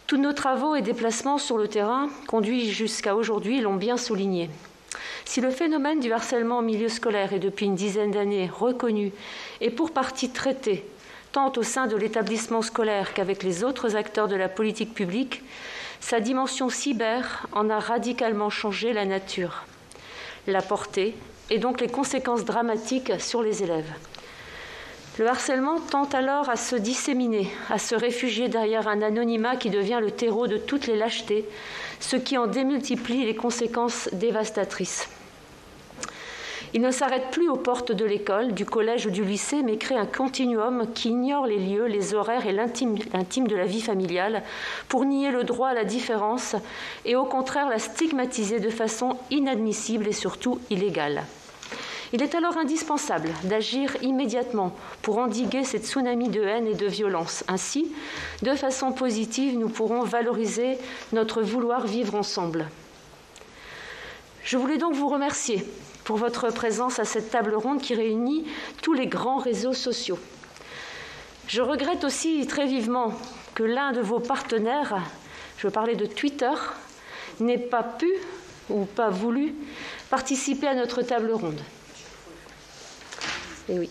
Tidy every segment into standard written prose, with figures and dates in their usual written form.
Tous nos travaux et déplacements sur le terrain, conduits jusqu'à aujourd'hui, l'ont bien souligné. Si le phénomène du harcèlement en milieu scolaire est depuis une dizaine d'années reconnu et pour partie traité, tant au sein de l'établissement scolaire qu'avec les autres acteurs de la politique publique, sa dimension cyber en a radicalement changé la nature, la portée et donc les conséquences dramatiques sur les élèves. Le harcèlement tend alors à se disséminer, à se réfugier derrière un anonymat qui devient le terreau de toutes les lâchetés, ce qui en démultiplie les conséquences dévastatrices. Il ne s'arrête plus aux portes de l'école, du collège ou du lycée, mais crée un continuum qui ignore les lieux, les horaires et l'intime de la vie familiale pour nier le droit à la différence et au contraire la stigmatiser de façon inadmissible et surtout illégale. Il est alors indispensable d'agir immédiatement pour endiguer cette tsunami de haine et de violence. Ainsi, de façon positive, nous pourrons valoriser notre vouloir vivre ensemble. Je voulais donc vous remercier pour votre présence à cette table ronde qui réunit tous les grands réseaux sociaux. Je regrette aussi très vivement que l'un de vos partenaires, je veux parler de Twitter, n'ait pas pu ou pas voulu participer à notre table ronde. Et oui.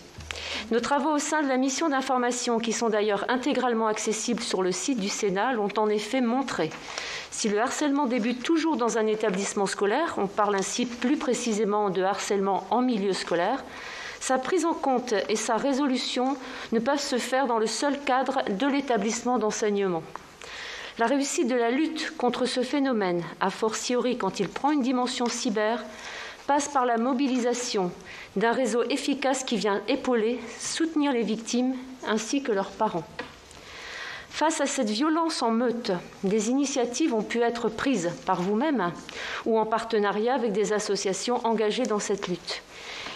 Nos travaux au sein de la mission d'information, qui sont d'ailleurs intégralement accessibles sur le site du Sénat, l'ont en effet montré. Si le harcèlement débute toujours dans un établissement scolaire, on parle ainsi plus précisément de harcèlement en milieu scolaire, sa prise en compte et sa résolution ne peuvent se faire dans le seul cadre de l'établissement d'enseignement. La réussite de la lutte contre ce phénomène, a fortiori quand il prend une dimension cyber, passe par la mobilisation d'un réseau efficace qui vient épauler, soutenir les victimes ainsi que leurs parents. Face à cette violence en meute, des initiatives ont pu être prises par vous-même ou en partenariat avec des associations engagées dans cette lutte.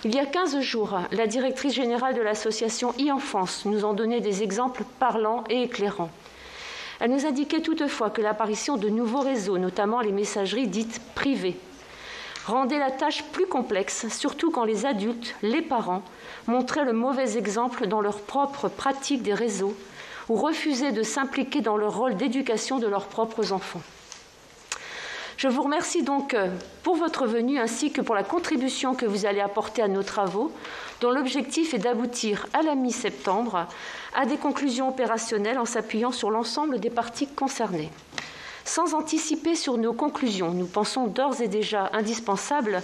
Il y a 15 jours, la directrice générale de l'association e-Enfance nous en donnait des exemples parlants et éclairants. Elle nous indiquait toutefois que l'apparition de nouveaux réseaux, notamment les messageries dites privées, rendait la tâche plus complexe, surtout quand les adultes, les parents, montraient le mauvais exemple dans leur propre pratique des réseaux ou refusaient de s'impliquer dans leur rôle d'éducation de leurs propres enfants. Je vous remercie donc pour votre venue ainsi que pour la contribution que vous allez apporter à nos travaux, dont l'objectif est d'aboutir à la mi-septembre à des conclusions opérationnelles en s'appuyant sur l'ensemble des parties concernées. Sans anticiper sur nos conclusions, nous pensons d'ores et déjà indispensable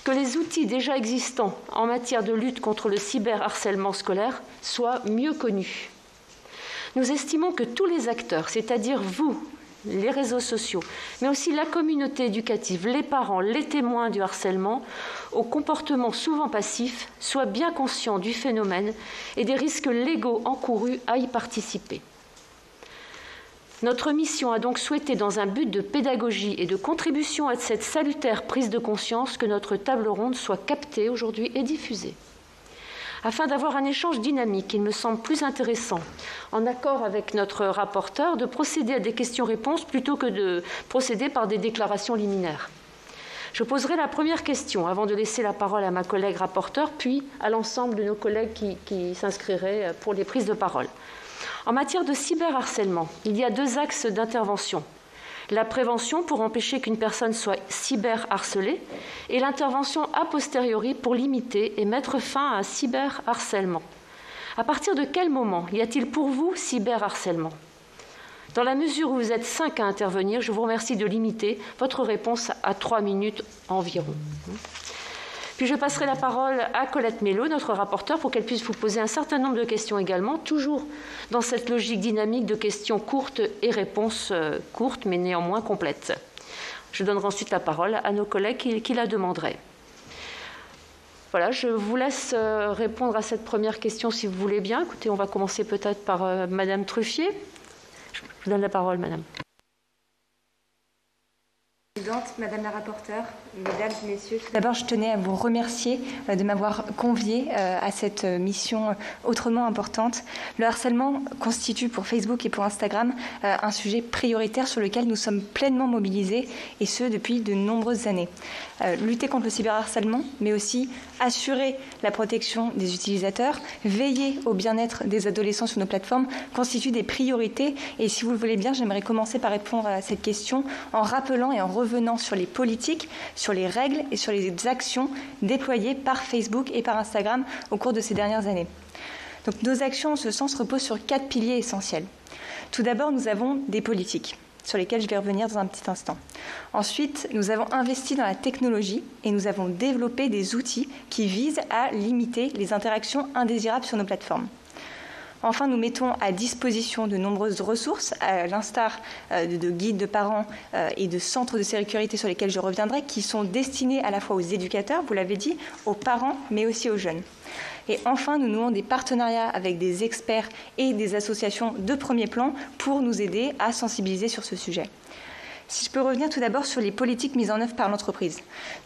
que les outils déjà existants en matière de lutte contre le cyberharcèlement scolaire soient mieux connus. Nous estimons que tous les acteurs, c'est-à-dire vous, les réseaux sociaux, mais aussi la communauté éducative, les parents, les témoins du harcèlement, aux comportements souvent passifs, soient bien conscients du phénomène et des risques légaux encourus à y participer. Notre mission a donc souhaité, dans un but de pédagogie et de contribution à cette salutaire prise de conscience, que notre table ronde soit captée aujourd'hui et diffusée. Afin d'avoir un échange dynamique, il me semble plus intéressant, en accord avec notre rapporteur, de procéder à des questions-réponses plutôt que de procéder par des déclarations liminaires. Je poserai la première question avant de laisser la parole à ma collègue rapporteure, puis à l'ensemble de nos collègues qui s'inscriraient pour les prises de parole. En matière de cyberharcèlement, il y a deux axes d'intervention. La prévention pour empêcher qu'une personne soit cyberharcelée et l'intervention a posteriori pour limiter et mettre fin à un cyberharcèlement. À partir de quel moment y a-t-il pour vous cyberharcèlement ? Dans la mesure où vous êtes 5 à intervenir, je vous remercie de limiter votre réponse à 3 minutes environ. Puis je passerai la parole à Colette Mélot, notre rapporteure, pour qu'elle puisse vous poser un certain nombre de questions également, toujours dans cette logique dynamique de questions courtes et réponses courtes, mais néanmoins complètes. Je donnerai ensuite la parole à nos collègues qui la demanderaient. Voilà, je vous laisse répondre à cette première question si vous voulez bien. Écoutez, on va commencer peut-être par Madame Truffier. Je vous donne la parole, Madame. Présidente, Madame la rapporteure, Mesdames et Messieurs. Tout d'abord, je tenais à vous remercier de m'avoir conviée à cette mission autrement importante. Le harcèlement constitue pour Facebook et pour Instagram un sujet prioritaire sur lequel nous sommes pleinement mobilisés, et ce, depuis de nombreuses années. Lutter contre le cyberharcèlement, mais aussi assurer la protection des utilisateurs, veiller au bien-être des adolescents sur nos plateformes, constituent des priorités. Et si vous le voulez bien, j'aimerais commencer par répondre à cette question en rappelant et en revenant sur les politiques, sur les règles et sur les actions déployées par Facebook et par Instagram au cours de ces dernières années. Donc, nos actions en ce sens reposent sur 4 piliers essentiels. Tout d'abord, nous avons des politiques, sur lesquelles je vais revenir dans un petit instant. Ensuite, nous avons investi dans la technologie et nous avons développé des outils qui visent à limiter les interactions indésirables sur nos plateformes. Enfin, nous mettons à disposition de nombreuses ressources, à l'instar de guides de parents et de centres de sécurité sur lesquels je reviendrai, qui sont destinés à la fois aux éducateurs, vous l'avez dit, aux parents, mais aussi aux jeunes. Et enfin, nous nouons des partenariats avec des experts et des associations de premier plan pour nous aider à sensibiliser sur ce sujet. Si je peux revenir tout d'abord sur les politiques mises en œuvre par l'entreprise.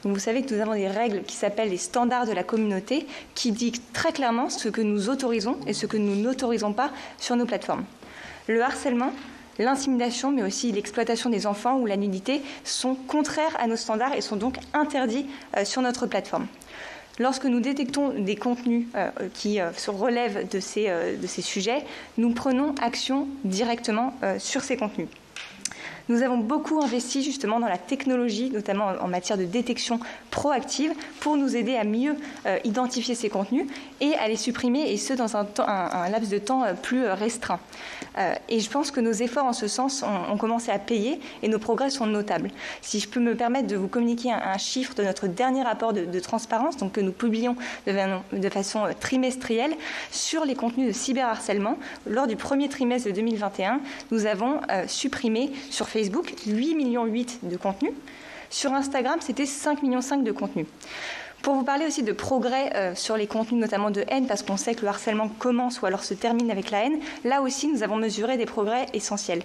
Donc vous savez que nous avons des règles qui s'appellent les standards de la communauté qui dictent très clairement ce que nous autorisons et ce que nous n'autorisons pas sur nos plateformes. Le harcèlement, l'intimidation, mais aussi l'exploitation des enfants ou la nudité sont contraires à nos standards et sont donc interdits sur notre plateforme. Lorsque nous détectons des contenus qui se relèvent de ces sujets, nous prenons action directement sur ces contenus. Nous avons beaucoup investi justement dans la technologie, notamment en matière de détection proactive, pour nous aider à mieux identifier ces contenus et à les supprimer, et ce, dans un laps de temps plus restreint. Et je pense que nos efforts en ce sens ont commencé à payer et nos progrès sont notables. Si je peux me permettre de vous communiquer un chiffre de notre dernier rapport de transparence, donc que nous publions de façon trimestrielle, sur les contenus de cyberharcèlement, lors du premier trimestre de 2021, nous avons supprimé sur Facebook 8,8 millions de contenus. Sur Instagram, c'était 5,5 millions de contenus. Pour vous parler aussi de progrès sur les contenus, notamment de haine, parce qu'on sait que le harcèlement commence ou alors se termine avec la haine, là aussi, nous avons mesuré des progrès essentiels.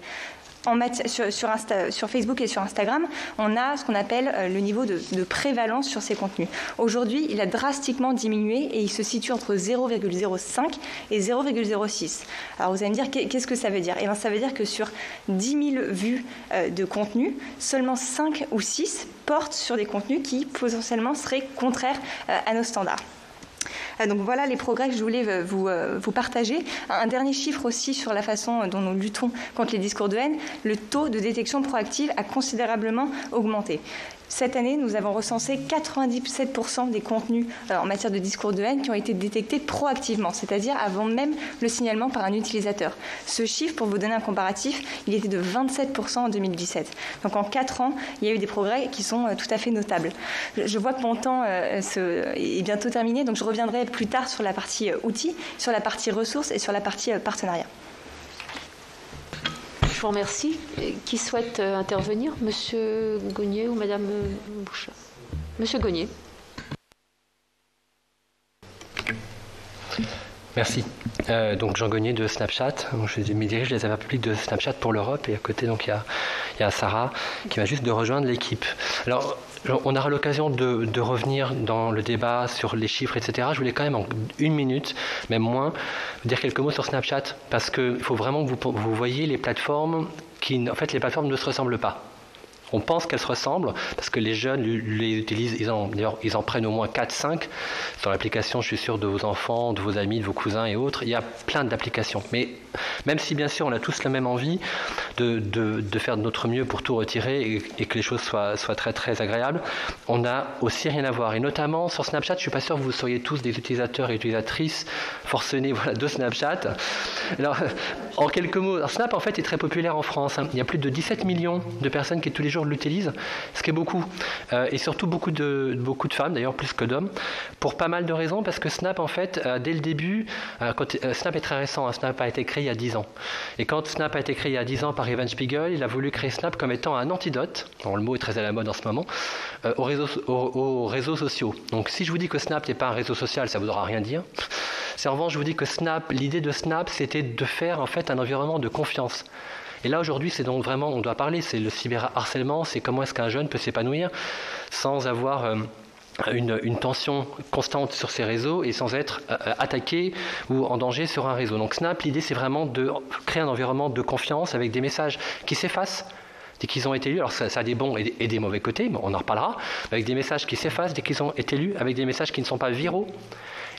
Sur Facebook et sur Instagram, on a ce qu'on appelle le niveau de prévalence sur ces contenus. Aujourd'hui, il a drastiquement diminué et il se situe entre 0,05 et 0,06. Alors vous allez me dire, qu'est-ce que ça veut dire ? Eh bien, ça veut dire que sur 10 000 vues de contenu, seulement 5 ou 6 portent sur des contenus qui potentiellement seraient contraires à nos standards. Donc voilà les progrès que je voulais vous partager. Un dernier chiffre aussi sur la façon dont nous luttons contre les discours de haine. Le taux de détection proactive a considérablement augmenté. Cette année, nous avons recensé 97% des contenus en matière de discours de haine qui ont été détectés proactivement, c'est-à-dire avant même le signalement par un utilisateur. Ce chiffre, pour vous donner un comparatif, il était de 27% en 2017. Donc en 4 ans, il y a eu des progrès qui sont tout à fait notables. Je vois que mon temps est bientôt terminé, donc je reviendrai plus tard sur la partie outils, sur la partie ressources et sur la partie partenariat. Je vous remercie. Qui souhaite intervenir ? Monsieur Gognier ou Madame Bouchard ? Monsieur Gognier. Merci. Donc Jean Gognier de Snapchat. Je dirige les affaires publiques de Snapchat pour l'Europe et à côté donc il y a Sarah qui vient juste de rejoindre l'équipe. Alors on aura l'occasion de revenir dans le débat sur les chiffres, etc. Je voulais quand même en 1 minute, même moins, dire quelques mots sur Snapchat parce qu'il faut vraiment que vous voyez les plateformes en fait les plateformes ne se ressemblent pas. On pense qu'elles se ressemblent parce que les jeunes les utilisent, ils en prennent au moins 4-5 sur l'application, je suis sûr, de vos enfants, de vos amis, de vos cousins et autres. Il y a plein d'applications. Mais même si bien sûr on a tous la même envie de faire de notre mieux pour tout retirer et que les choses soient très très agréables, on n'a aussi rien à voir. Et notamment sur Snapchat, je ne suis pas sûr que vous soyez tous des utilisateurs et utilisatrices forcenés de Snapchat. Alors, en quelques mots, alors Snap en fait est très populaire en France. Il y a plus de 17 millions de personnes qui tous les jours l'utilisent, ce qui est beaucoup. Et surtout beaucoup de femmes, d'ailleurs plus que d'hommes, pour pas mal de raisons, parce que Snap, en fait, dès le début, Snap est très récent, Snap a été créé il y a 10 ans. Et quand Snap a été créé il y a 10 ans par Evan Spiegel, il a voulu créer Snap comme étant un antidote, bon, le mot est très à la mode en ce moment, aux réseaux sociaux. Donc si je vous dis que Snap n'est pas un réseau social, ça ne voudra rien dire. Si en revanche je vous dis que l'idée de Snap, c'était de faire en fait un environnement de confiance. Et là, aujourd'hui, c'est donc vraiment, on doit parler, c'est le cyberharcèlement, c'est comment est-ce qu'un jeune peut s'épanouir sans avoir une tension constante sur ses réseaux et sans être attaqué ou en danger sur un réseau. Donc Snap, l'idée, c'est vraiment de créer un environnement de confiance avec des messages qui s'effacent dès qu'ils ont été lus. Alors ça a des bons et des mauvais côtés, on en reparlera, avec des messages qui s'effacent dès qu'ils ont été lus, avec des messages qui ne sont pas viraux.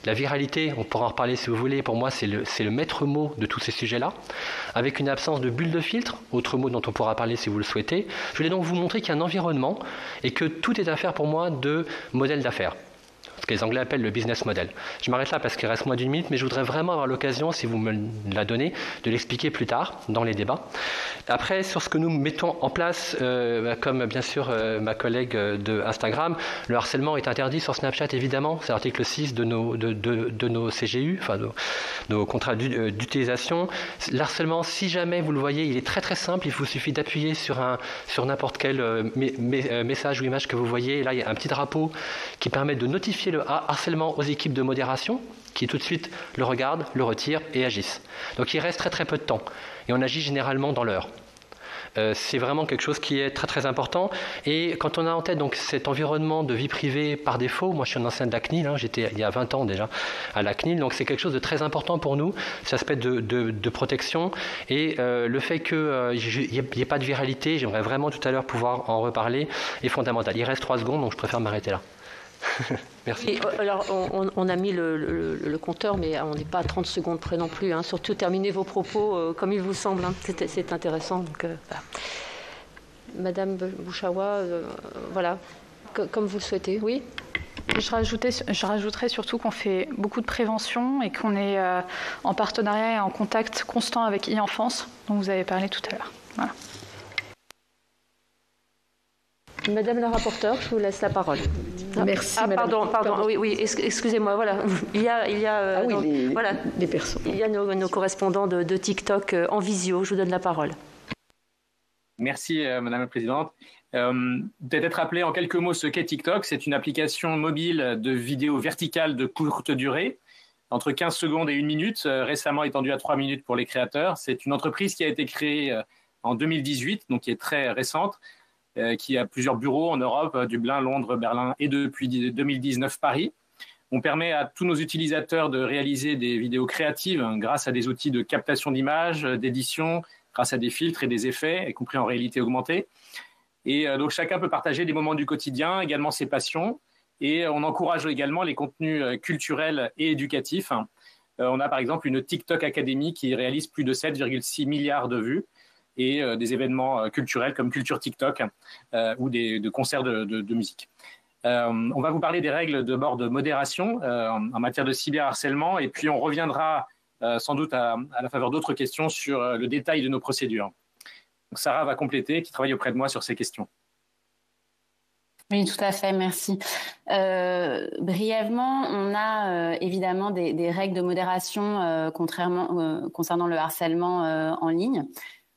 La viralité, on pourra en reparler si vous voulez, pour moi c'est le maître mot de tous ces sujets-là, avec une absence de bulle de filtre, autre mot dont on pourra parler si vous le souhaitez. Je voulais donc vous montrer qu'il y a un environnement et que tout est affaire pour moi de modèle d'affaires. Ce que les Anglais appellent le business model. Je m'arrête là parce qu'il reste moins d'une minute, mais je voudrais vraiment avoir l'occasion, si vous me la donnez, de l'expliquer plus tard dans les débats. Après, sur ce que nous mettons en place, comme bien sûr ma collègue de Instagram, le harcèlement est interdit sur Snapchat, évidemment. C'est l'article 6 de nos CGU, enfin nos contrats d'utilisation. L'harcèlement, si jamais vous le voyez, il est très très simple. Il vous suffit d'appuyer sur n'importe quel message ou image que vous voyez. Et là, il y a un petit drapeau qui permet de notifier le harcèlement aux équipes de modération qui tout de suite le regardent, le retirent et agissent. Donc il reste très très peu de temps et on agit généralement dans l'heure. C'est vraiment quelque chose qui est très très important et quand on a en tête donc cet environnement de vie privée par défaut, moi je suis un ancien de la CNIL, j'étais il y a 20 ans déjà à la CNIL, donc c'est quelque chose de très important pour nous, cet aspect de protection et le fait qu'il n'y ait pas de viralité, j'aimerais vraiment tout à l'heure pouvoir en reparler, est fondamental. Il reste 3 secondes donc je préfère m'arrêter là. Merci. Et, alors, on a mis le compteur, mais on n'est pas à 30 secondes près non plus. Surtout, terminez vos propos comme il vous semble. C'est intéressant. Donc, voilà. Madame Bouchawa, voilà, comme vous le souhaitez. Oui. Je rajouterais surtout qu'on fait beaucoup de prévention et qu'on est en partenariat et en contact constant avec e-enfance, dont vous avez parlé tout à l'heure. Voilà. Madame la rapporteure, je vous laisse la parole. Merci. Pardon. Oui, excusez-moi. Voilà, il y a les personnes. Il y a nos correspondants de TikTok en visio. Je vous donne la parole. Merci, Madame la Présidente. Peut-être rappeler en quelques mots ce qu'est TikTok. C'est une application mobile de vidéos verticales de courte durée, entre 15 secondes et 1 minute, récemment étendue à 3 minutes pour les créateurs. C'est une entreprise qui a été créée en 2018, donc qui est très récente, qui a plusieurs bureaux en Europe, Dublin, Londres, Berlin et depuis 2019 Paris. On permet à tous nos utilisateurs de réaliser des vidéos créatives grâce à des outils de captation d'images, d'édition, grâce à des filtres et des effets, y compris en réalité augmentée. Et donc chacun peut partager des moments du quotidien, également ses passions. Et on encourage également les contenus culturels et éducatifs. On a par exemple une TikTok Academy qui réalise plus de 7,6 milliards de vues et des événements culturels comme Culture TikTok ou de concerts de musique. On va vous parler des règles de bord de modération en matière de cyberharcèlement et puis on reviendra sans doute à la faveur d'autres questions sur le détail de nos procédures. Donc Sarah va compléter, qui travaille auprès de moi sur ces questions. Oui, tout à fait, merci. Brièvement, on a évidemment des règles de modération concernant le harcèlement en ligne.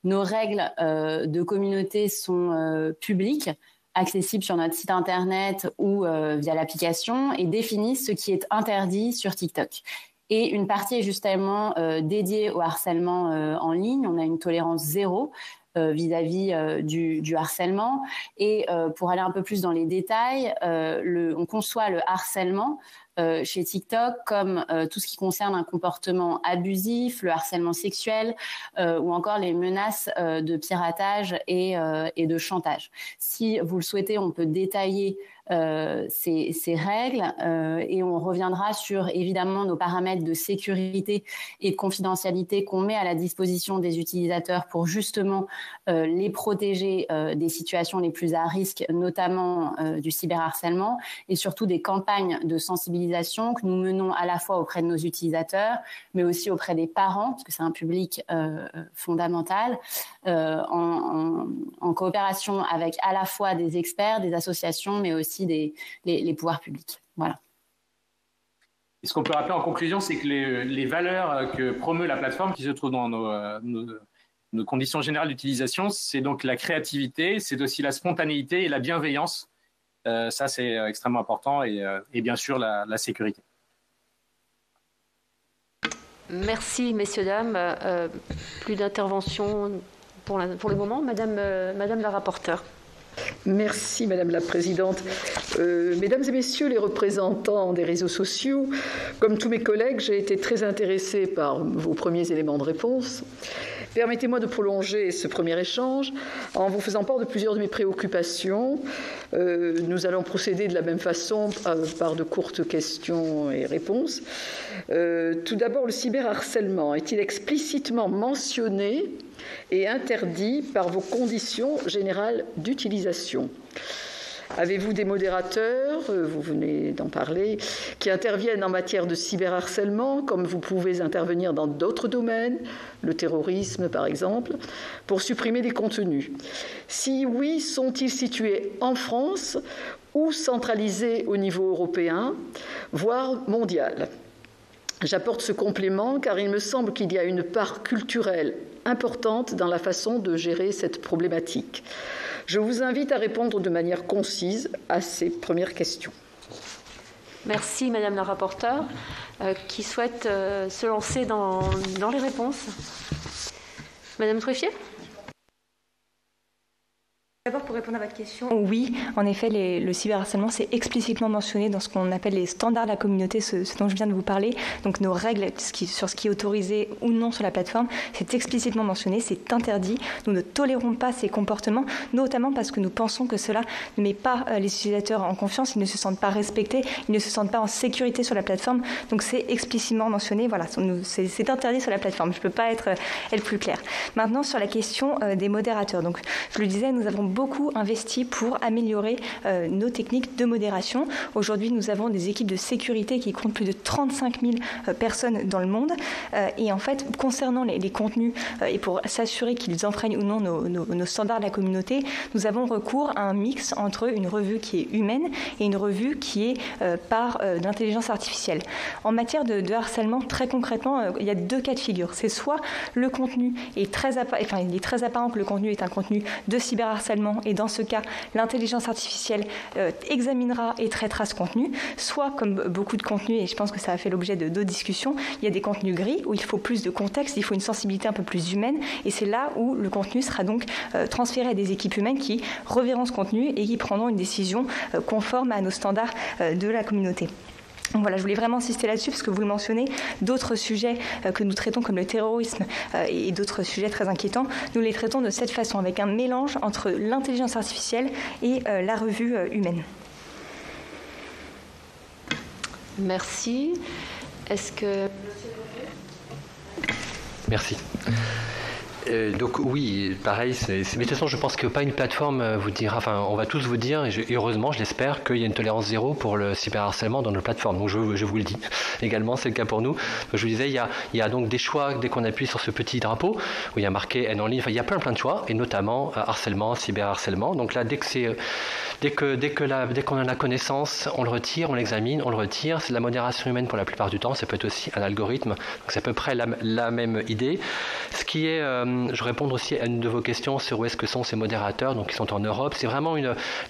Nos règles de communauté sont publiques, accessibles sur notre site internet ou via l'application et définissent ce qui est interdit sur TikTok. Et une partie est justement dédiée au harcèlement en ligne. On a une tolérance 0 vis-à-vis du harcèlement. Et pour aller un peu plus dans les détails, on conçoit le harcèlement chez TikTok comme tout ce qui concerne un comportement abusif, le harcèlement sexuel ou encore les menaces de piratage et de chantage. Si vous le souhaitez, on peut détailler ces règles et on reviendra sur évidemment nos paramètres de sécurité et de confidentialité qu'on met à la disposition des utilisateurs pour justement les protéger des situations les plus à risque, notamment du cyberharcèlement et surtout des campagnes de sensibilisation que nous menons à la fois auprès de nos utilisateurs mais aussi auprès des parents parce que c'est un public fondamental en coopération avec à la fois des experts, des associations mais aussi les pouvoirs publics. Voilà. Et ce qu'on peut rappeler en conclusion, c'est que les valeurs que promeut la plateforme qui se trouvent dans nos conditions générales d'utilisation, c'est donc la créativité, c'est aussi la spontanéité et la bienveillance. Ça, c'est extrêmement important et bien sûr la sécurité. Merci, messieurs, dames. Plus d'interventions pour le moment. Madame la rapporteure. Merci Madame la Présidente. Mesdames et Messieurs les représentants des réseaux sociaux, comme tous mes collègues, j'ai été très intéressée par vos premiers éléments de réponse. Permettez-moi de prolonger ce premier échange en vous faisant part de plusieurs de mes préoccupations. Nous allons procéder de la même façon par de courtes questions et réponses. Tout d'abord, le cyberharcèlement est-il explicitement mentionné et interdit par vos conditions générales d'utilisation? Avez-vous des modérateurs, vous venez d'en parler, qui interviennent en matière de cyberharcèlement, comme vous pouvez intervenir dans d'autres domaines, le terrorisme par exemple, pour supprimer des contenus? Si oui, sont-ils situés en France ou centralisés au niveau européen, voire mondial? J'apporte ce complément car il me semble qu'il y a une part culturelle importante dans la façon de gérer cette problématique. Je vous invite à répondre de manière concise à ces premières questions. Merci Madame la rapporteure. Qui souhaite se lancer dans les réponses? Madame Truffier? D'abord, pour répondre à votre question, oui, en effet, le cyberharcèlement, c'est explicitement mentionné dans ce qu'on appelle les standards de la communauté, ce dont je viens de vous parler. Donc, nos règles sur ce qui est autorisé ou non sur la plateforme, c'est explicitement mentionné, c'est interdit. Nous ne tolérons pas ces comportements, notamment parce que nous pensons que cela ne met pas les utilisateurs en confiance, ils ne se sentent pas respectés, ils ne se sentent pas en sécurité sur la plateforme. Donc, c'est explicitement mentionné, voilà, c'est interdit sur la plateforme. Je ne peux pas être plus claire. Maintenant, sur la question des modérateurs. Donc, je le disais, nous avons beaucoup investi pour améliorer nos techniques de modération. Aujourd'hui, nous avons des équipes de sécurité qui comptent plus de 35 000 personnes dans le monde. Et en fait, concernant les contenus et pour s'assurer qu'ils enfreignent ou non nos standards de la communauté, nous avons recours à un mix entre une revue qui est humaine et une revue qui est par de l'intelligence artificielle. En matière de harcèlement, très concrètement, il y a deux cas de figure. C'est soit le contenu est très apparent que le contenu est un contenu de cyberharcèlement et dans ce cas, l'intelligence artificielle examinera et traitera ce contenu, soit comme beaucoup de contenus, et je pense que ça a fait l'objet de d'autres discussions, il y a des contenus gris où il faut plus de contexte, il faut une sensibilité un peu plus humaine, et c'est là où le contenu sera donc transféré à des équipes humaines qui reverront ce contenu et qui prendront une décision conforme à nos standards de la communauté. Voilà, je voulais vraiment insister là-dessus parce que vous le mentionnez, d'autres sujets que nous traitons comme le terrorisme et d'autres sujets très inquiétants, nous les traitons de cette façon, avec un mélange entre l'intelligence artificielle et la revue humaine. Merci. Est-ce que... Merci. Donc oui, pareil, mais de toute façon je pense que pas une plateforme vous dira, enfin on va tous vous dire, et heureusement je l'espère, qu'il y a une tolérance zéro pour le cyberharcèlement dans nos plateformes, donc je vous le dis également, c'est le cas pour nous. Donc, je vous disais, il y a donc des choix dès qu'on appuie sur ce petit drapeau, où il y a marqué haine en ligne, enfin il y a plein de choix, et notamment harcèlement, cyberharcèlement, donc là dès qu'on en a connaissance, on le retire, on l'examine, on le retire, c'est de la modération humaine pour la plupart du temps, ça peut être aussi un algorithme, donc c'est à peu près la même idée. Ce qui est... je réponds aussi à une de vos questions sur où est-ce que sont ces modérateurs, donc ils sont en Europe. C'est vraiment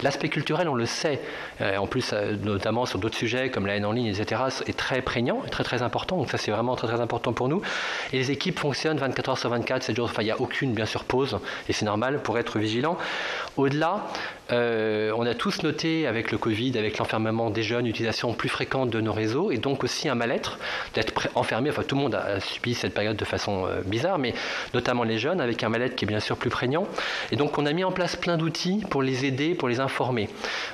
l'aspect culturel, on le sait. En plus, notamment sur d'autres sujets comme la haine en ligne, etc., est très prégnant, très très important. Donc ça, c'est vraiment très très important pour nous. Et les équipes fonctionnent 24 heures sur 24, 7 jours. Enfin, il n'y a aucune, bien sûr, pause, et c'est normal pour être vigilant. Au-delà, on a tous noté avec le Covid, avec l'enfermement des jeunes, l'utilisation plus fréquente de nos réseaux, et donc aussi un mal-être d'être enfermé. Enfin, tout le monde a subi cette période de façon bizarre, mais notamment les jeunes, avec un mal-être qui est bien sûr plus prégnant. Et donc on a mis en place plein d'outils pour les aider, pour les informer.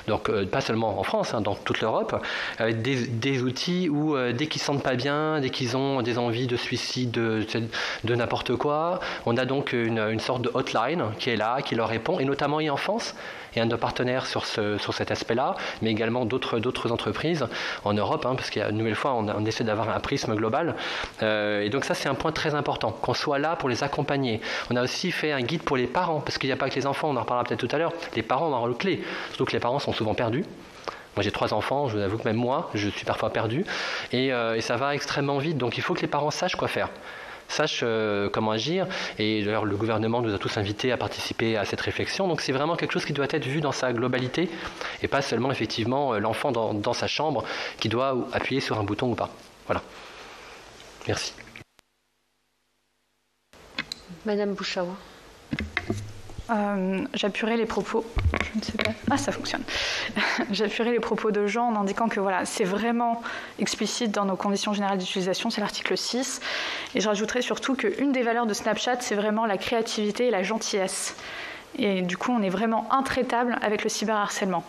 Donc pas seulement en France, dans toute l'Europe, avec des outils où dès qu'ils ne se sentent pas bien, dès qu'ils ont des envies de suicide, de n'importe quoi, on a donc une sorte de hotline qui est là, qui leur répond, et notamment e-enfance et un de nos partenaires sur cet aspect-là, mais également d'autres entreprises en Europe, parce qu'une nouvelle fois, on essaie d'avoir un prisme global. Et donc ça, c'est un point très important, qu'on soit là pour les accompagner. On a aussi fait un guide pour les parents, parce qu'il n'y a pas que les enfants, on en reparlera peut-être tout à l'heure, les parents ont un rôle clé, surtout que les parents sont souvent perdus. Moi j'ai 3 enfants, je vous avoue que même moi, je suis parfois perdu, et ça va extrêmement vite, donc il faut que les parents sachent quoi faire. Sachent comment agir, et d'ailleurs le gouvernement nous a tous invités à participer à cette réflexion, donc c'est vraiment quelque chose qui doit être vu dans sa globalité, et pas seulement effectivement l'enfant dans sa chambre qui doit appuyer sur un bouton ou pas. Voilà. Merci. Madame Bouchaoua. J'appuierai les propos. Je ne sais pas. Ah, ça fonctionne. J'appuierai les propos de Jean en indiquant que voilà, c'est vraiment explicite dans nos conditions générales d'utilisation, c'est l'article 6. Et je rajouterai surtout qu'une des valeurs de Snapchat, c'est vraiment la créativité et la gentillesse. Et du coup, on est vraiment intraitable avec le cyberharcèlement.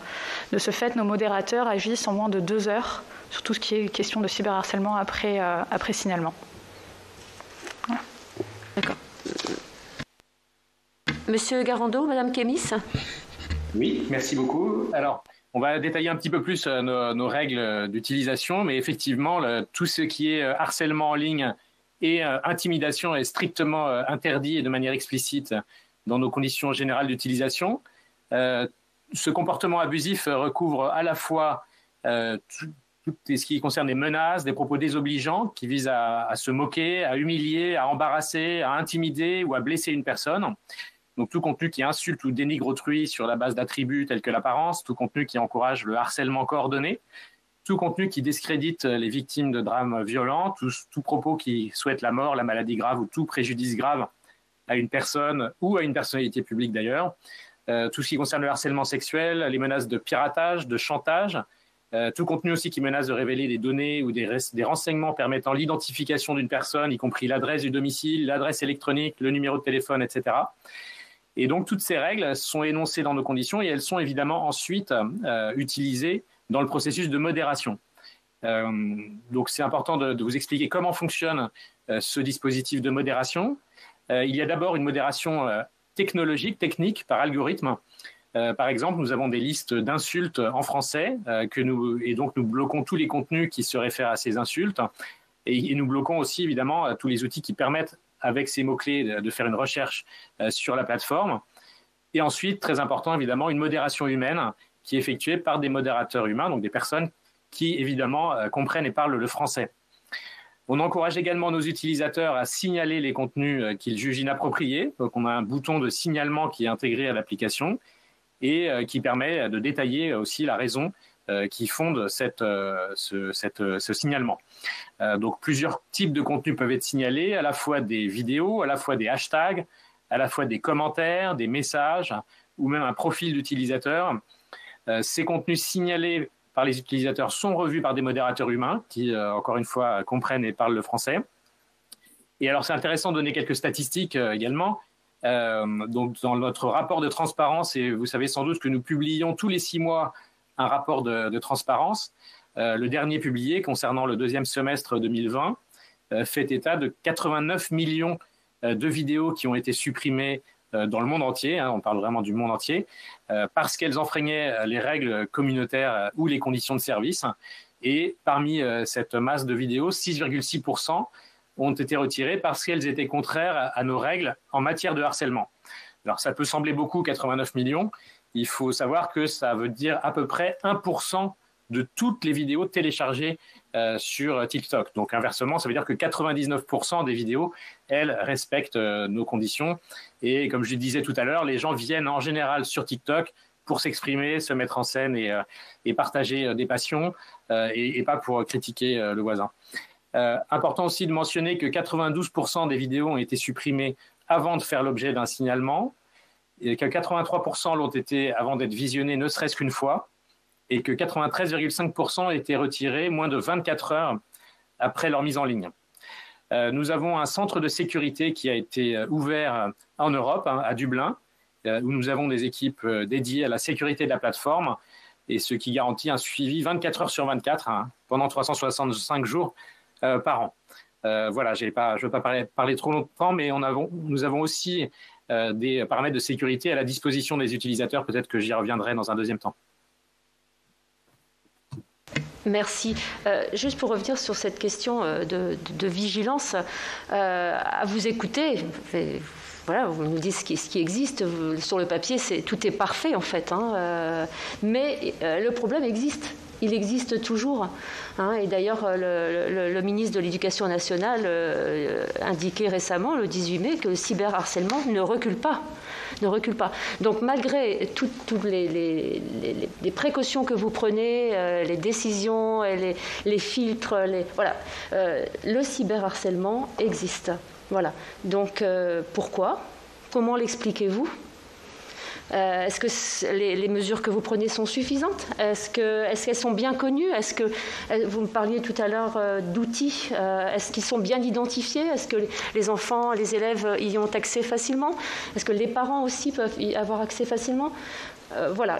De ce fait, nos modérateurs agissent en moins de 2 heures sur tout ce qui est question de cyberharcèlement après signalement. Voilà. D'accord. Monsieur Garando, Madame Kémis. Oui, merci beaucoup. Alors, on va détailler un petit peu plus nos règles d'utilisation, mais effectivement, tout ce qui est harcèlement en ligne et intimidation est strictement interdit et de manière explicite dans nos conditions générales d'utilisation. Ce comportement abusif recouvre à la fois tout ce qui concerne les menaces, des propos désobligeants qui visent à se moquer, à humilier, à embarrasser, à intimider ou à blesser une personne. Donc tout contenu qui insulte ou dénigre autrui sur la base d'attributs tels que l'apparence, tout contenu qui encourage le harcèlement coordonné, tout contenu qui discrédite les victimes de drames violents, tout propos qui souhaite la mort, la maladie grave ou tout préjudice grave à une personne ou à une personnalité publique d'ailleurs, tout ce qui concerne le harcèlement sexuel, les menaces de piratage, de chantage, tout contenu aussi qui menace de révéler des données ou des renseignements permettant l'identification d'une personne, y compris l'adresse du domicile, l'adresse électronique, le numéro de téléphone, etc. Et donc, toutes ces règles sont énoncées dans nos conditions et elles sont évidemment ensuite utilisées dans le processus de modération. Donc, c'est important de vous expliquer comment fonctionne ce dispositif de modération. Il y a d'abord une modération technologique, technique, par algorithme. Par exemple, nous avons des listes d'insultes en français et donc nous bloquons tous les contenus qui se réfèrent à ces insultes et nous bloquons aussi évidemment tous les outils qui permettent avec ces mots-clés de faire une recherche sur la plateforme. Et ensuite, très important évidemment, une modération humaine qui est effectuée par des modérateurs humains, donc des personnes qui évidemment comprennent et parlent le français. On encourage également nos utilisateurs à signaler les contenus qu'ils jugent inappropriés. Donc on a un bouton de signalement qui est intégré à l'application et qui permet de détailler aussi la raison qui fonde ce signalement. Donc plusieurs types de contenus peuvent être signalés, à la fois des vidéos, à la fois des hashtags, à la fois des commentaires, des messages ou même un profil d'utilisateur. Ces contenus signalés par les utilisateurs sont revus par des modérateurs humains qui, encore une fois, comprennent et parlent le français. Et alors c'est intéressant de donner quelques statistiques également. Donc dans notre rapport de transparence, et vous savez sans doute que nous publions tous les 6 mois un rapport de transparence. Le dernier publié concernant le 2e semestre 2020 fait état de 89 millions de vidéos qui ont été supprimées dans le monde entier, on parle vraiment du monde entier, parce qu'elles enfreignaient les règles communautaires ou les conditions de service. Et parmi cette masse de vidéos, 6,6% ont été retirées parce qu'elles étaient contraires à nos règles en matière de harcèlement. Alors ça peut sembler beaucoup, 89 millions. Il faut savoir que ça veut dire à peu près 1% de toutes les vidéos téléchargées sur TikTok. Donc inversement, ça veut dire que 99% des vidéos, elles, respectent nos conditions. Et comme je le disais tout à l'heure, les gens viennent en général sur TikTok pour s'exprimer, se mettre en scène et partager des passions et pas pour critiquer le voisin. Important aussi de mentionner que 92% des vidéos ont été supprimées avant de faire l'objet d'un signalement, et que 83% l'ont été avant d'être visionnées ne serait-ce qu'une fois, et que 93,5% ont été retirés moins de 24 heures après leur mise en ligne. Nous avons un centre de sécurité qui a été ouvert en Europe, à Dublin, où nous avons des équipes dédiées à la sécurité de la plateforme, et ce qui garantit un suivi 24 heures sur 24, pendant 365 jours par an. Voilà, je ne veux pas parler trop longtemps, mais nous avons aussi des paramètres de sécurité à la disposition des utilisateurs. Peut-être que j'y reviendrai dans un deuxième temps. Merci. Juste pour revenir sur cette question de vigilance, à vous écouter, voilà, vous nous dites ce qui existe. Sur le papier, tout est parfait en fait. Mais le problème existe. Il existe toujours. Et d'ailleurs, le ministre de l'Éducation nationale indiquait récemment, le 18 mai, que le cyberharcèlement ne recule pas. Donc malgré toutes les précautions que vous prenez, les décisions, et les filtres, le cyberharcèlement existe. Voilà. Donc pourquoi ? Comment l'expliquez-vous ? Est-ce que les mesures que vous prenez sont suffisantes? Est-ce qu'elles sont bien connues? Est-ce que vous me parliez tout à l'heure d'outils? Est-ce qu'ils sont bien identifiés? Est-ce que les enfants, les élèves y ont accès facilement? Est-ce que les parents aussi peuvent y avoir accès facilement? Voilà,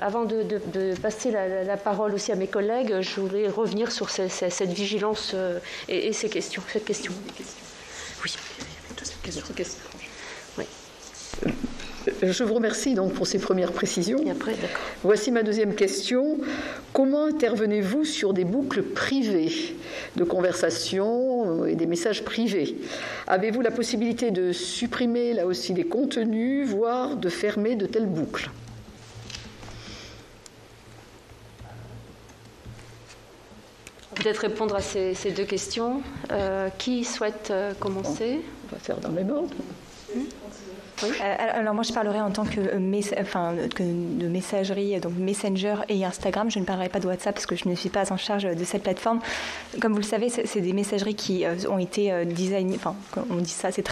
avant de passer la parole aussi à mes collègues, je voulais revenir sur cette vigilance et cette question. Oui, deuxième question. Oui. Je vous remercie donc pour ces premières précisions. Et après, d'accord. Voici ma deuxième question. Comment intervenez-vous sur des boucles privées de conversation et des messages privés? Avez-vous la possibilité de supprimer là aussi des contenus, voire de fermer de telles boucles? Peut-être répondre à ces deux questions. Qui souhaite commencer? On va faire dans le même ordre. Oui. Alors moi je parlerai en tant que de messagerie, donc Messenger et Instagram. Je ne parlerai pas de WhatsApp parce que je ne suis pas en charge de cette plateforme. Comme vous le savez, c'est des messageries qui ont été designées, enfin on dit ça, c'est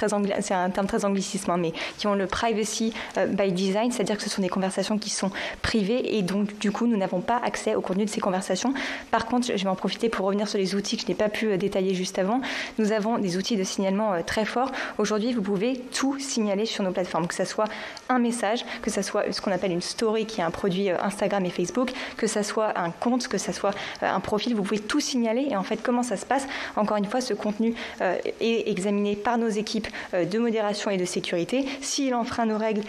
un terme très anglicisme, hein, mais qui ont le privacy by design, c'est-à-dire que ce sont des conversations qui sont privées et donc du coup nous n'avons pas accès au contenu de ces conversations. Par contre, je vais en profiter pour revenir sur les outils que je n'ai pas pu détailler juste avant. Nous avons des outils de signalement très forts. Aujourd'hui, vous pouvez tout signaler sur nos plateformes, que ce soit un message, que ce soit ce qu'on appelle une story qui est un produit Instagram et Facebook, que ce soit un compte, que ce soit un profil, vous pouvez tout signaler. Et en fait, comment ça se passe? Encore une fois, ce contenu est examiné par nos équipes de modération et de sécurité. S'il enfreint nos règles,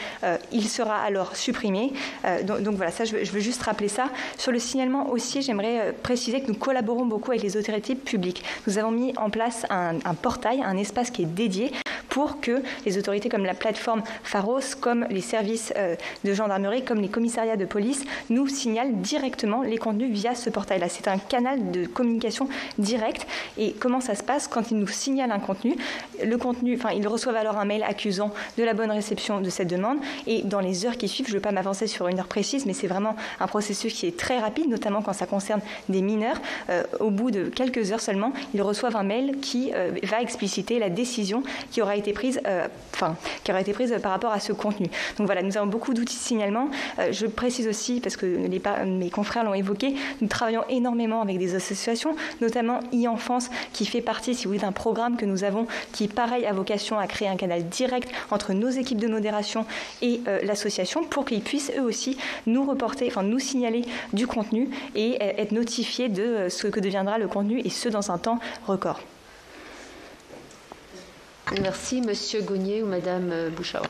il sera alors supprimé. Donc voilà, ça, je veux juste rappeler ça. Sur le signalement aussi, j'aimerais préciser que nous collaborons beaucoup avec les autorités publiques. Nous avons mis en place un portail, un espace qui est dédié pour que les autorités comme la plateforme Pharos, comme les services de gendarmerie, comme les commissariats de police, nous signalent directement les contenus via ce portail-là. C'est un canal de communication direct. Et comment ça se passe? Quand ils nous signalent un contenu, ils reçoivent alors un mail accusant de la bonne réception de cette demande. Et dans les heures qui suivent, je ne veux pas m'avancer sur une heure précise, mais c'est vraiment un processus qui est très rapide, notamment quand ça concerne des mineurs. Au bout de quelques heures seulement, ils reçoivent un mail qui va expliciter la décision qui aura été prise par rapport à ce contenu. Donc voilà, nous avons beaucoup d'outils de signalement. Je précise aussi, parce que mes confrères l'ont évoqué, nous travaillons énormément avec des associations, notamment e-Enfance, qui fait partie, si vous voulez, d'un programme que nous avons qui, pareil, a vocation à créer un canal direct entre nos équipes de modération et l'association pour qu'ils puissent eux aussi nous signaler du contenu et être notifiés de ce que deviendra le contenu, et ce dans un temps record. Merci. Monsieur Gognier ou Madame Bouchard.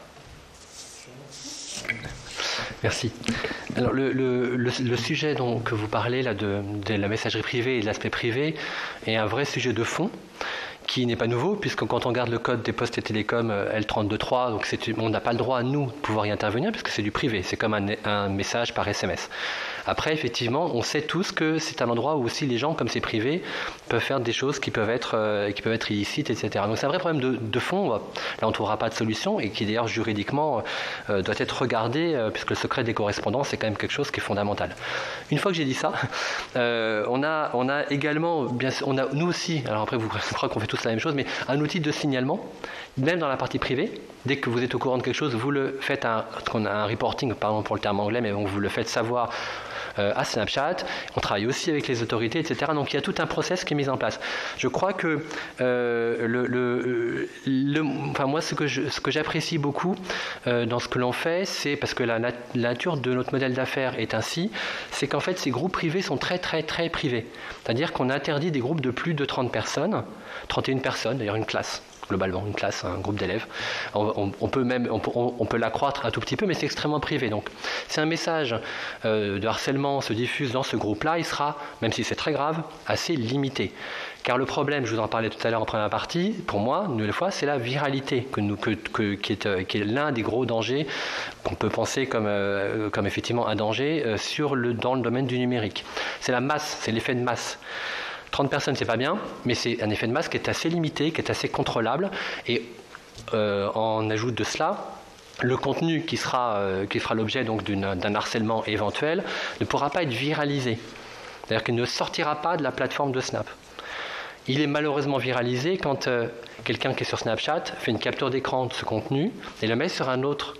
Merci. Alors le sujet que vous parlez là de la messagerie privée et de l'aspect privé est un vrai sujet de fond qui n'est pas nouveau, puisque quand on regarde le code des postes et télécoms L32.3, donc on n'a pas le droit, nous, de pouvoir y intervenir, puisque c'est du privé, c'est comme un message par SMS. Après, effectivement, on sait tous que c'est un endroit où aussi les gens, comme c'est privé, peuvent faire des choses qui peuvent être illicites, etc. Donc c'est un vrai problème de fond, là on ne trouvera pas de solution, et qui d'ailleurs juridiquement doit être regardé, puisque le secret des correspondances c'est quand même quelque chose qui est fondamental. Une fois que j'ai dit ça, on a également, nous aussi, alors après je crois qu'on fait tous la même chose, mais un outil de signalement, même dans la partie privée. Dès que vous êtes au courant de quelque chose, vous le faites un reporting, pardon pour le terme anglais, mais vous le faites savoir à Snapchat. On travaille aussi avec les autorités, etc. Donc il y a tout un process qui est mis en place. Je crois que moi ce que j'apprécie beaucoup dans ce que l'on fait, c'est parce que la nature de notre modèle d'affaires est ainsi, c'est qu'en fait ces groupes privés sont très très très privés. C'est-à-dire qu'on interdit des groupes de plus de 30 personnes, 31 personnes, d'ailleurs une classe. Globalement, une classe, un groupe d'élèves. On peut l'accroître un tout petit peu, mais c'est extrêmement privé. Donc, si un message de harcèlement se diffuse dans ce groupe-là, il sera, même si c'est très grave, assez limité. Car le problème, je vous en parlais tout à l'heure en première partie, pour moi, une nouvelle fois, c'est la viralité, qui est l'un des gros dangers qu'on peut penser comme effectivement un danger dans le domaine du numérique. C'est la masse, c'est l'effet de masse. 30 personnes, c'est pas bien, mais c'est un effet de masse qui est assez limité, qui est assez contrôlable. Et en ajoute de cela, le contenu qui fera l'objet donc d'un harcèlement éventuel ne pourra pas être viralisé. C'est-à-dire qu'il ne sortira pas de la plateforme de Snap. Il est malheureusement viralisé quand quelqu'un qui est sur Snapchat fait une capture d'écran de ce contenu et le met sur un autre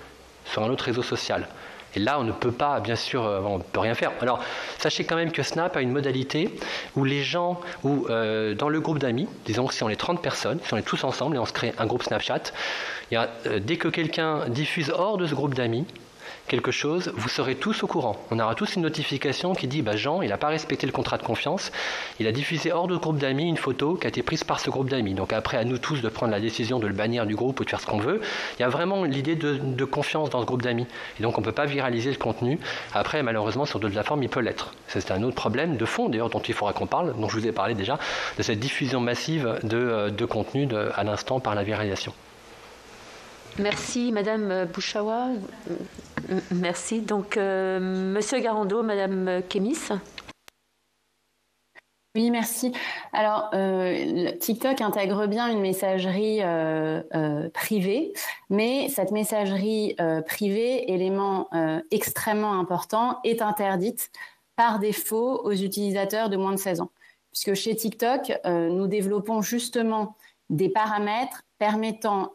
sur un autre réseau social. Et là, on ne peut pas, bien sûr, on ne peut rien faire. Alors, sachez quand même que Snap a une modalité où les gens, dans le groupe d'amis, disons que si on est 30 personnes, si on est tous ensemble et on se crée un groupe Snapchat, dès que quelqu'un diffuse hors de ce groupe d'amis quelque chose, vous serez tous au courant. On aura tous une notification qui dit Jean, il n'a pas respecté le contrat de confiance, il a diffusé hors de groupe d'amis une photo qui a été prise par ce groupe d'amis. Donc après, à nous tous de prendre la décision de le bannir du groupe ou de faire ce qu'on veut. Il y a vraiment l'idée de confiance dans ce groupe d'amis. Et donc on ne peut pas viraliser le contenu. Après, malheureusement, sur d'autres plateformes, il peut l'être. C'est un autre problème de fond, d'ailleurs, dont il faudra qu'on parle, dont je vous ai parlé déjà, de cette diffusion massive de contenu à l'instant par la viralisation. Merci, Madame Bouchawa. Merci. Donc, Monsieur Garando, Madame Kémis. Oui, merci. Alors, TikTok intègre bien une messagerie privée, mais cette messagerie privée, élément extrêmement important, est interdite par défaut aux utilisateurs de moins de 16 ans. Puisque chez TikTok, nous développons justement des paramètres permettant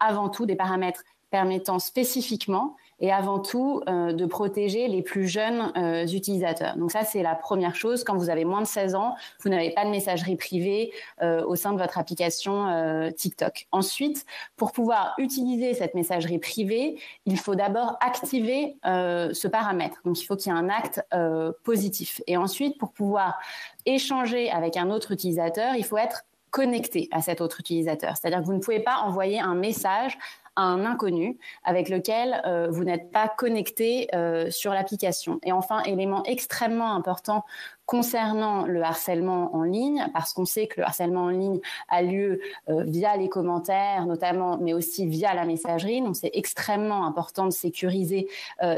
spécifiquement et avant tout de protéger les plus jeunes utilisateurs. Donc ça, c'est la première chose. Quand vous avez moins de 16 ans, vous n'avez pas de messagerie privée au sein de votre application TikTok. Ensuite, pour pouvoir utiliser cette messagerie privée, il faut d'abord activer ce paramètre. Donc il faut qu'il y ait un acte positif. Et ensuite, pour pouvoir échanger avec un autre utilisateur, il faut être connecté à cet autre utilisateur. C'est-à-dire que vous ne pouvez pas envoyer un message à un inconnu avec lequel vous n'êtes pas connecté sur l'application. Et enfin, élément extrêmement important concernant le harcèlement en ligne, parce qu'on sait que le harcèlement en ligne a lieu via les commentaires notamment, mais aussi via la messagerie. Donc c'est extrêmement important de sécuriser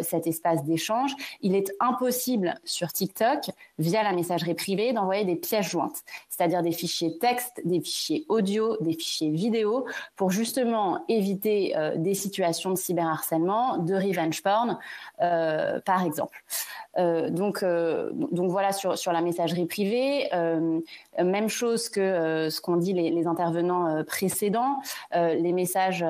cet espace d'échange. Il est impossible sur TikTok, via la messagerie privée, d'envoyer des pièces jointes, c'est-à-dire des fichiers texte, des fichiers audio, des fichiers vidéo, pour justement éviter des situations de cyberharcèlement, de revenge porn, par exemple. Donc voilà sur la messagerie privée, même chose que ce qu'ont dit les intervenants précédents. Les messages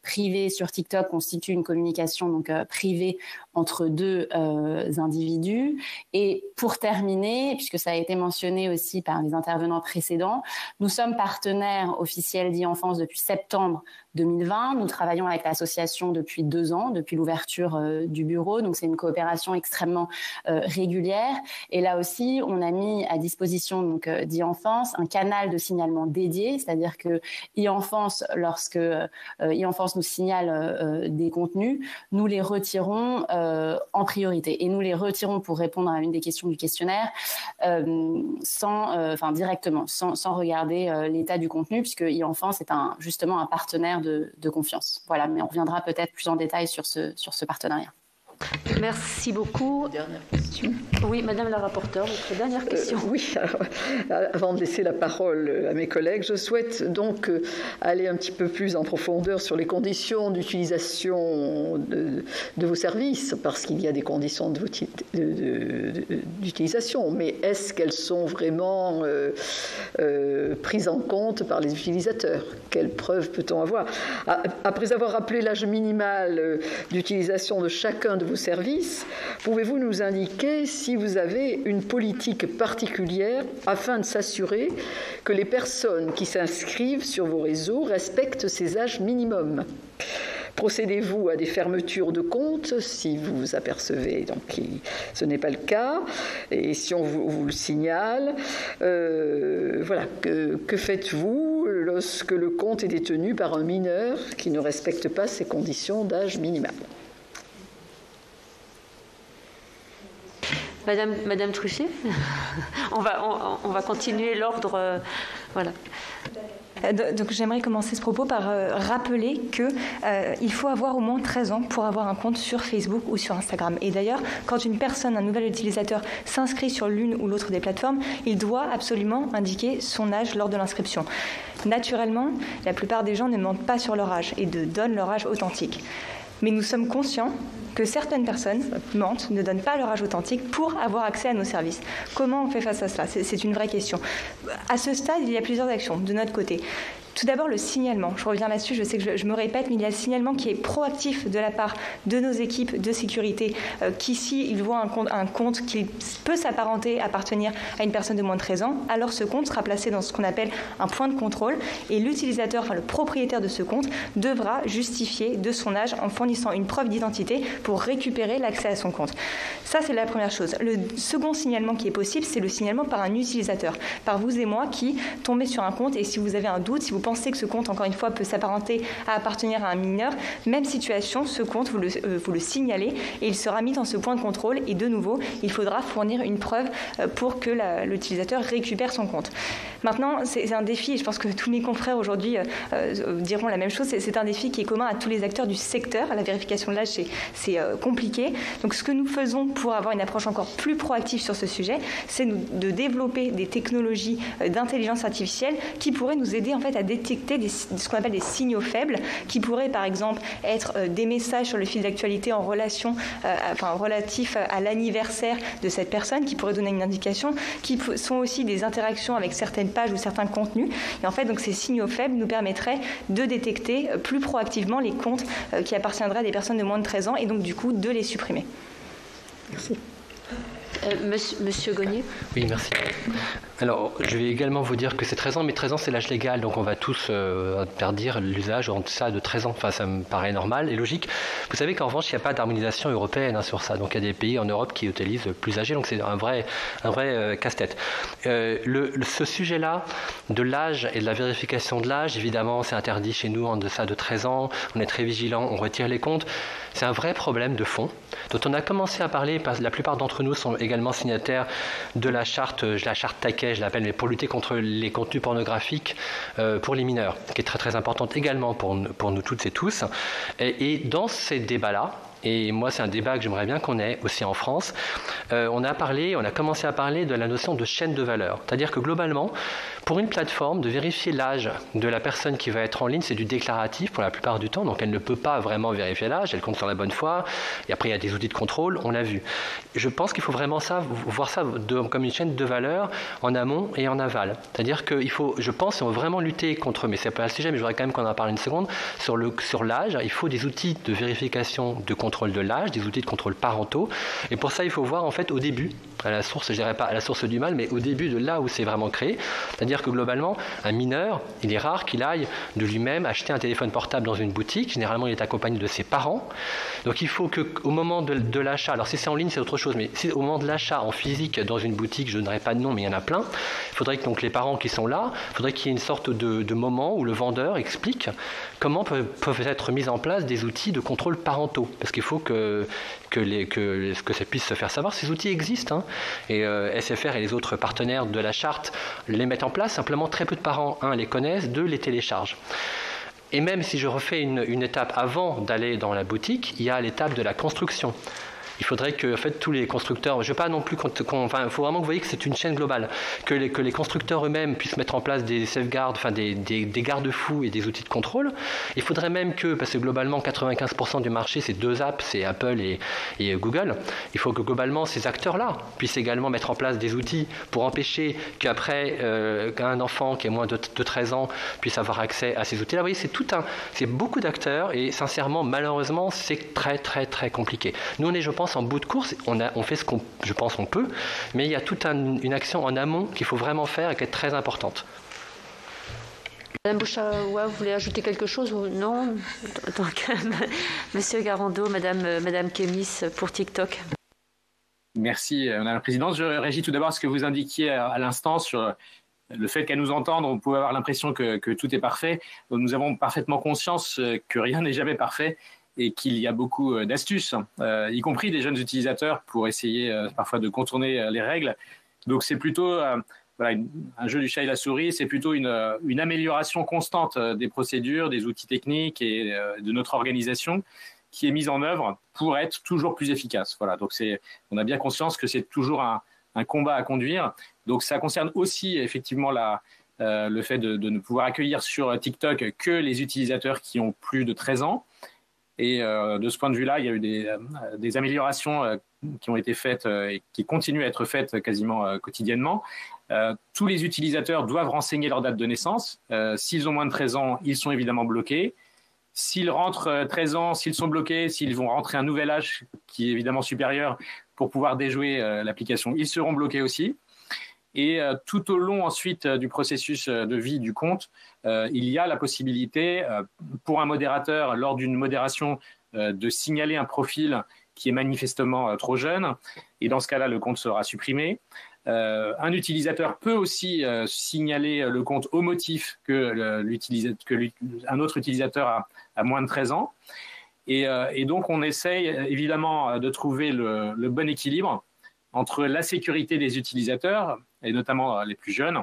privés sur TikTok constituent une communication donc privée entre deux individus. Et pour terminer, puisque ça a été mentionné aussi par les intervenants précédents, nous sommes partenaires officiels d'e-enfance depuis septembre 2020. Nous travaillons avec l'association depuis 2 ans, depuis l'ouverture du bureau. Donc c'est une coopération extrêmement régulière. Et là aussi, on a mis à disposition donc d'e-enfance un canal de signalement dédié, c'est-à-dire que e-enfance, lorsque e-enfance nous signale des contenus, nous les retirons en priorité. Et nous les retirons pour répondre à une des questions du questionnaire directement, sans regarder l'état du contenu, puisque e-enfance est justement un partenaire de confiance. Voilà, mais on reviendra peut-être plus en détail sur ce partenariat. Merci beaucoup. Dernière question. Oui, Madame la rapporteure, votre dernière question. Oui, alors, avant de laisser la parole à mes collègues, je souhaite donc aller un petit peu plus en profondeur sur les conditions d'utilisation de vos services, parce qu'il y a des conditions d'utilisation, mais est-ce qu'elles sont vraiment prises en compte par les utilisateurs? Quelles preuves peut-on avoir? Après avoir rappelé l'âge minimal d'utilisation de chacun de vos services, pouvez-vous nous indiquer si vous avez une politique particulière afin de s'assurer que les personnes qui s'inscrivent sur vos réseaux respectent ces âges minimums? Procédez-vous à des fermetures de comptes si vous vous apercevez donc que ce n'est pas le cas, et si on vous le signale? Voilà, que faites-vous lorsque le compte est détenu par un mineur qui ne respecte pas ces conditions d'âge minimal? Madame Truchet, on va continuer l'ordre. Voilà. Donc j'aimerais commencer ce propos par rappeler qu'il faut avoir au moins 13 ans pour avoir un compte sur Facebook ou sur Instagram. Et d'ailleurs, quand une personne, un nouvel utilisateur, s'inscrit sur l'une ou l'autre des plateformes, il doit absolument indiquer son âge lors de l'inscription. Naturellement, la plupart des gens ne mentent pas sur leur âge et donnent leur âge authentique. Mais nous sommes conscients que certaines personnes mentent, ne donnent pas leur âge authentique pour avoir accès à nos services. Comment on fait face à cela? C'est une vraie question. À ce stade, il y a plusieurs actions de notre côté. Tout d'abord, le signalement. Je reviens là-dessus, je sais que je me répète, mais il y a le signalement qui est proactif de la part de nos équipes de sécurité qui, s'ils voient un compte qui peut appartenir à une personne de moins de 13 ans, alors ce compte sera placé dans ce qu'on appelle un point de contrôle et l'utilisateur, enfin le propriétaire de ce compte, devra justifier de son âge en fournissant une preuve d'identité pour récupérer l'accès à son compte. Ça, c'est la première chose. Le second signalement qui est possible, c'est le signalement par un utilisateur, par vous et moi qui tombez sur un compte et si vous avez un doute, si vous pensez que ce compte, encore une fois, peut s'apparenter à appartenir à un mineur, même situation, ce compte, vous le signalez et il sera mis dans ce point de contrôle et de nouveau, il faudra fournir une preuve pour que l'utilisateur récupère son compte. Maintenant, c'est un défi, et je pense que tous mes confrères aujourd'hui diront la même chose, c'est un défi qui est commun à tous les acteurs du secteur. La vérification de l'âge, c'est compliqué. Donc ce que nous faisons pour avoir une approche encore plus proactive sur ce sujet, c'est de développer des technologies d'intelligence artificielle qui pourraient nous aider en fait à détecter ce qu'on appelle des signaux faibles, qui pourraient par exemple être des messages sur le fil d'actualité en relation, relatif à l'anniversaire de cette personne, qui pourraient donner une indication, qui sont aussi des interactions avec certaines pages ou certains contenus. Et en fait, donc ces signaux faibles nous permettraient de détecter plus proactivement les comptes qui appartiendraient à des personnes de moins de 13 ans et donc du coup de les supprimer. Merci. Monsieur Gognier. Oui, merci. Alors, je vais également vous dire que c'est 13 ans, mais 13 ans, c'est l'âge légal, donc on va tous interdire l'usage en ça de 13 ans. Enfin, ça me paraît normal et logique. Vous savez qu'en revanche, il n'y a pas d'harmonisation européenne sur ça. Donc, il y a des pays en Europe qui utilisent plus âgés, donc c'est un vrai casse-tête. Ce sujet-là, de l'âge et de la vérification de l'âge, évidemment, c'est interdit chez nous en deçà de 13 ans. On est très vigilant, on retire les comptes. C'est un vrai problème de fond dont on a commencé à parler, parce que la plupart d'entre nous sont également signataires de la charte Taquet, je l'appelle, mais pour lutter contre les contenus pornographiques pour les mineurs, qui est très très importante également pour nous toutes et tous. Et dans ces débats-là, et moi c'est un débat que j'aimerais bien qu'on ait aussi en France, on a commencé à parler de la notion de chaîne de valeur. C'est-à-dire que globalement, pour une plateforme, de vérifier l'âge de la personne qui va être en ligne, c'est du déclaratif pour la plupart du temps, donc elle ne peut pas vraiment vérifier l'âge, elle compte sur la bonne foi, et après il y a des outils de contrôle, on l'a vu. Je pense qu'il faut vraiment voir ça comme une chaîne de valeur en amont et en aval. C'est-à-dire qu'il faut, je pense, si on veut vraiment lutter contre, mais c'est pas le sujet, mais je voudrais quand même qu'on en parle une seconde, sur l'âge, il faut des outils de vérification de contrôle de l'âge, des outils de contrôle parentaux, et pour ça il faut voir en fait au début, à la source, je dirais pas à la source du mal, mais au début de là où c'est vraiment créé, c'est-à-dire que globalement, un mineur, il est rare qu'il aille de lui-même acheter un téléphone portable dans une boutique, généralement il est accompagné de ses parents, donc il faut qu'au moment de l'achat, alors si c'est en ligne c'est autre chose, mais si au moment de l'achat en physique dans une boutique, je ne donnerai pas de nom, mais il y en a plein, il faudrait que donc les parents qui sont là, il faudrait qu'il y ait une sorte de moment où le vendeur explique comment peuvent être mis en place des outils de contrôle parentaux, parce qu'il faut que ça puisse se faire savoir. Ces outils existent, et SFR et les autres partenaires de la charte les mettent en place, simplement très peu de parents, les connaissent, les téléchargent. Et même si je refais une étape avant d'aller dans la boutique, il y a l'étape de la construction. Il faudrait que tous les constructeurs, je ne veux pas non plus il faut vraiment que vous voyez que c'est une chaîne globale, que les constructeurs eux-mêmes puissent mettre en place des safeguards, des garde-fous et des outils de contrôle. Il faudrait même parce que globalement 95% du marché c'est deux apps, c'est Apple et Google, il faut que globalement ces acteurs-là puissent également mettre en place des outils pour empêcher qu'après qu'un enfant qui est moins de 13 ans puisse avoir accès à ces outils-là. Vous voyez, c'est beaucoup d'acteurs et sincèrement, malheureusement, c'est très très très compliqué. Nous on est, je pense, en bout de course, on fait ce qu'on, je pense, on peut, mais il y a toute une action en amont qu'il faut vraiment faire et qui est très importante. Madame Bouchaoua, vous voulez ajouter quelque chose ou non? Donc, Monsieur Garando, Madame Kémis pour TikTok. Merci, Madame la Présidente. Je réagis tout d'abord à ce que vous indiquiez à l'instant sur le fait qu'à nous entendre, on pouvait avoir l'impression que tout est parfait. Nous avons parfaitement conscience que rien n'est jamais parfait et qu'il y a beaucoup d'astuces, y compris des jeunes utilisateurs pour essayer parfois de contourner les règles. Donc c'est plutôt un jeu du chat et la souris, c'est plutôt une amélioration constante des procédures, des outils techniques et de notre organisation qui est mise en œuvre pour être toujours plus efficace. Voilà, donc on a bien conscience que c'est toujours un combat à conduire. Donc ça concerne aussi effectivement le fait de ne pouvoir accueillir sur TikTok que les utilisateurs qui ont plus de 13 ans. Et de ce point de vue-là, il y a eu des améliorations qui ont été faites et qui continuent à être faites quasiment quotidiennement. Tous les utilisateurs doivent renseigner leur date de naissance. S'ils ont moins de 13 ans, ils sont évidemment bloqués. S'ils rentrent 13 ans, s'ils sont bloqués, s'ils vont rentrer un nouvel âge qui est évidemment supérieur pour pouvoir déjouer l'application, ils seront bloqués aussi. Et tout au long ensuite du processus de vie du compte, il y a la possibilité pour un modérateur, lors d'une modération, de signaler un profil qui est manifestement trop jeune. Et dans ce cas-là, le compte sera supprimé. Un utilisateur peut aussi signaler le compte au motif qu'un autre utilisateur a moins de 13 ans. Et donc, on essaye évidemment de trouver le bon équilibre entre la sécurité des utilisateurs, et notamment les plus jeunes,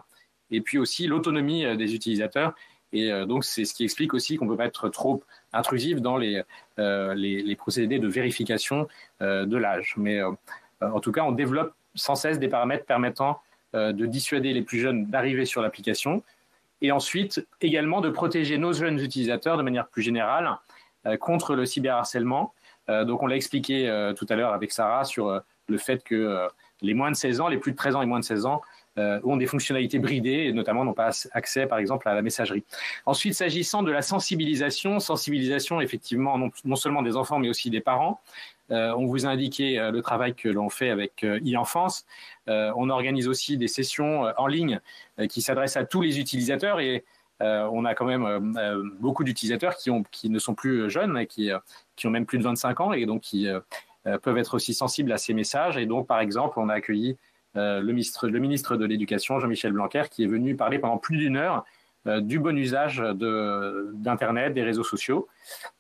et puis aussi l'autonomie des utilisateurs. Et donc, c'est ce qui explique aussi qu'on ne peut pas être trop intrusif dans les procédés de vérification de l'âge. Mais en tout cas, on développe sans cesse des paramètres permettant de dissuader les plus jeunes d'arriver sur l'application, et ensuite également de protéger nos jeunes utilisateurs de manière plus générale contre le cyberharcèlement. Donc, on l'a expliqué tout à l'heure avec Sarah sur le fait que les moins de 16 ans, les plus de 13 ans et moins de 16 ans, ont des fonctionnalités bridées et notamment n'ont pas accès, par exemple, à la messagerie. Ensuite, s'agissant de la sensibilisation effectivement non seulement des enfants mais aussi des parents. On vous a indiqué le travail que l'on fait avec e-enfance. On organise aussi des sessions en ligne qui s'adressent à tous les utilisateurs et on a quand même beaucoup d'utilisateurs qui ne sont plus jeunes et qui ont même plus de 25 ans et donc qui peuvent être aussi sensibles à ces messages. Et donc, par exemple, on a accueilli le ministre de l'Éducation, Jean-Michel Blanquer, qui est venu parler pendant plus d'une heure du bon usage d'Internet, des réseaux sociaux,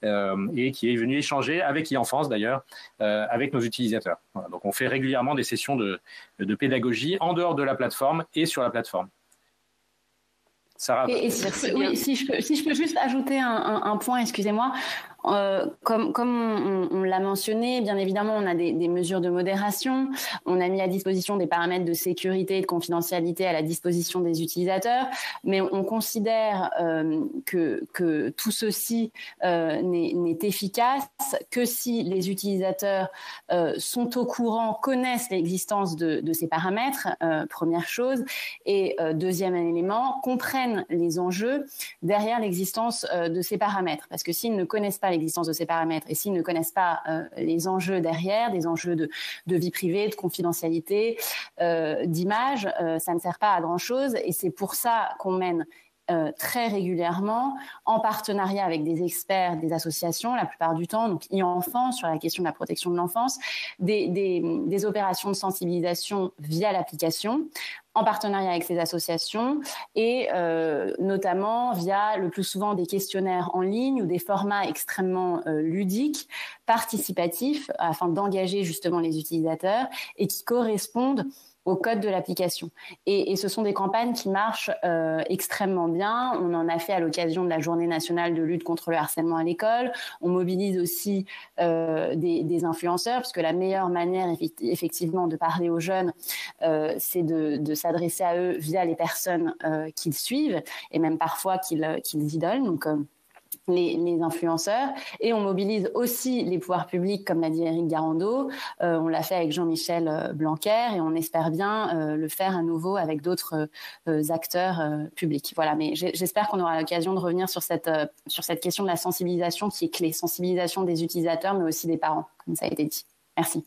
et qui est venu échanger avec e-enfance d'ailleurs, avec nos utilisateurs. Voilà, donc on fait régulièrement des sessions de pédagogie en dehors de la plateforme et sur la plateforme. Sarah, si je peux juste ajouter un point, excusez-moi. Comme on l'a mentionné, bien évidemment, on a des mesures de modération. On a mis à disposition des paramètres de sécurité et de confidentialité à la disposition des utilisateurs. Mais on considère que tout ceci n'est efficace que si les utilisateurs sont au courant, connaissent l'existence de ces paramètres, première chose. Et deuxième élément, comprennent les enjeux derrière l'existence de ces paramètres. Parce que s'ils ne connaissent pas l'existence de ces paramètres et s'ils ne connaissent pas les enjeux derrière, des enjeux de vie privée, de confidentialité, d'image, ça ne sert pas à grand-chose et c'est pour ça qu'on mène très régulièrement, en partenariat avec des experts, des associations, la plupart du temps, donc e-enfance, sur la question de la protection de l'enfance, des opérations de sensibilisation via l'application, en partenariat avec ces associations et notamment via le plus souvent des questionnaires en ligne ou des formats extrêmement ludiques, participatifs, afin d'engager justement les utilisateurs et qui correspondent au code de l'application. Et ce sont des campagnes qui marchent extrêmement bien. On en a fait à l'occasion de la Journée nationale de lutte contre le harcèlement à l'école. On mobilise aussi des influenceurs, puisque la meilleure manière, effectivement, de parler aux jeunes, c'est de s'adresser à eux via les personnes qu'ils suivent, et même parfois qu'ils idolent. Donc, les influenceurs, et on mobilise aussi les pouvoirs publics, comme l'a dit Éric Garando. On l'a fait avec Jean-Michel Blanquer et on espère bien le faire à nouveau avec d'autres acteurs publics. Voilà, mais j'espère qu'on aura l'occasion de revenir sur cette question de la sensibilisation qui est clé, sensibilisation des utilisateurs, mais aussi des parents, comme ça a été dit. Merci.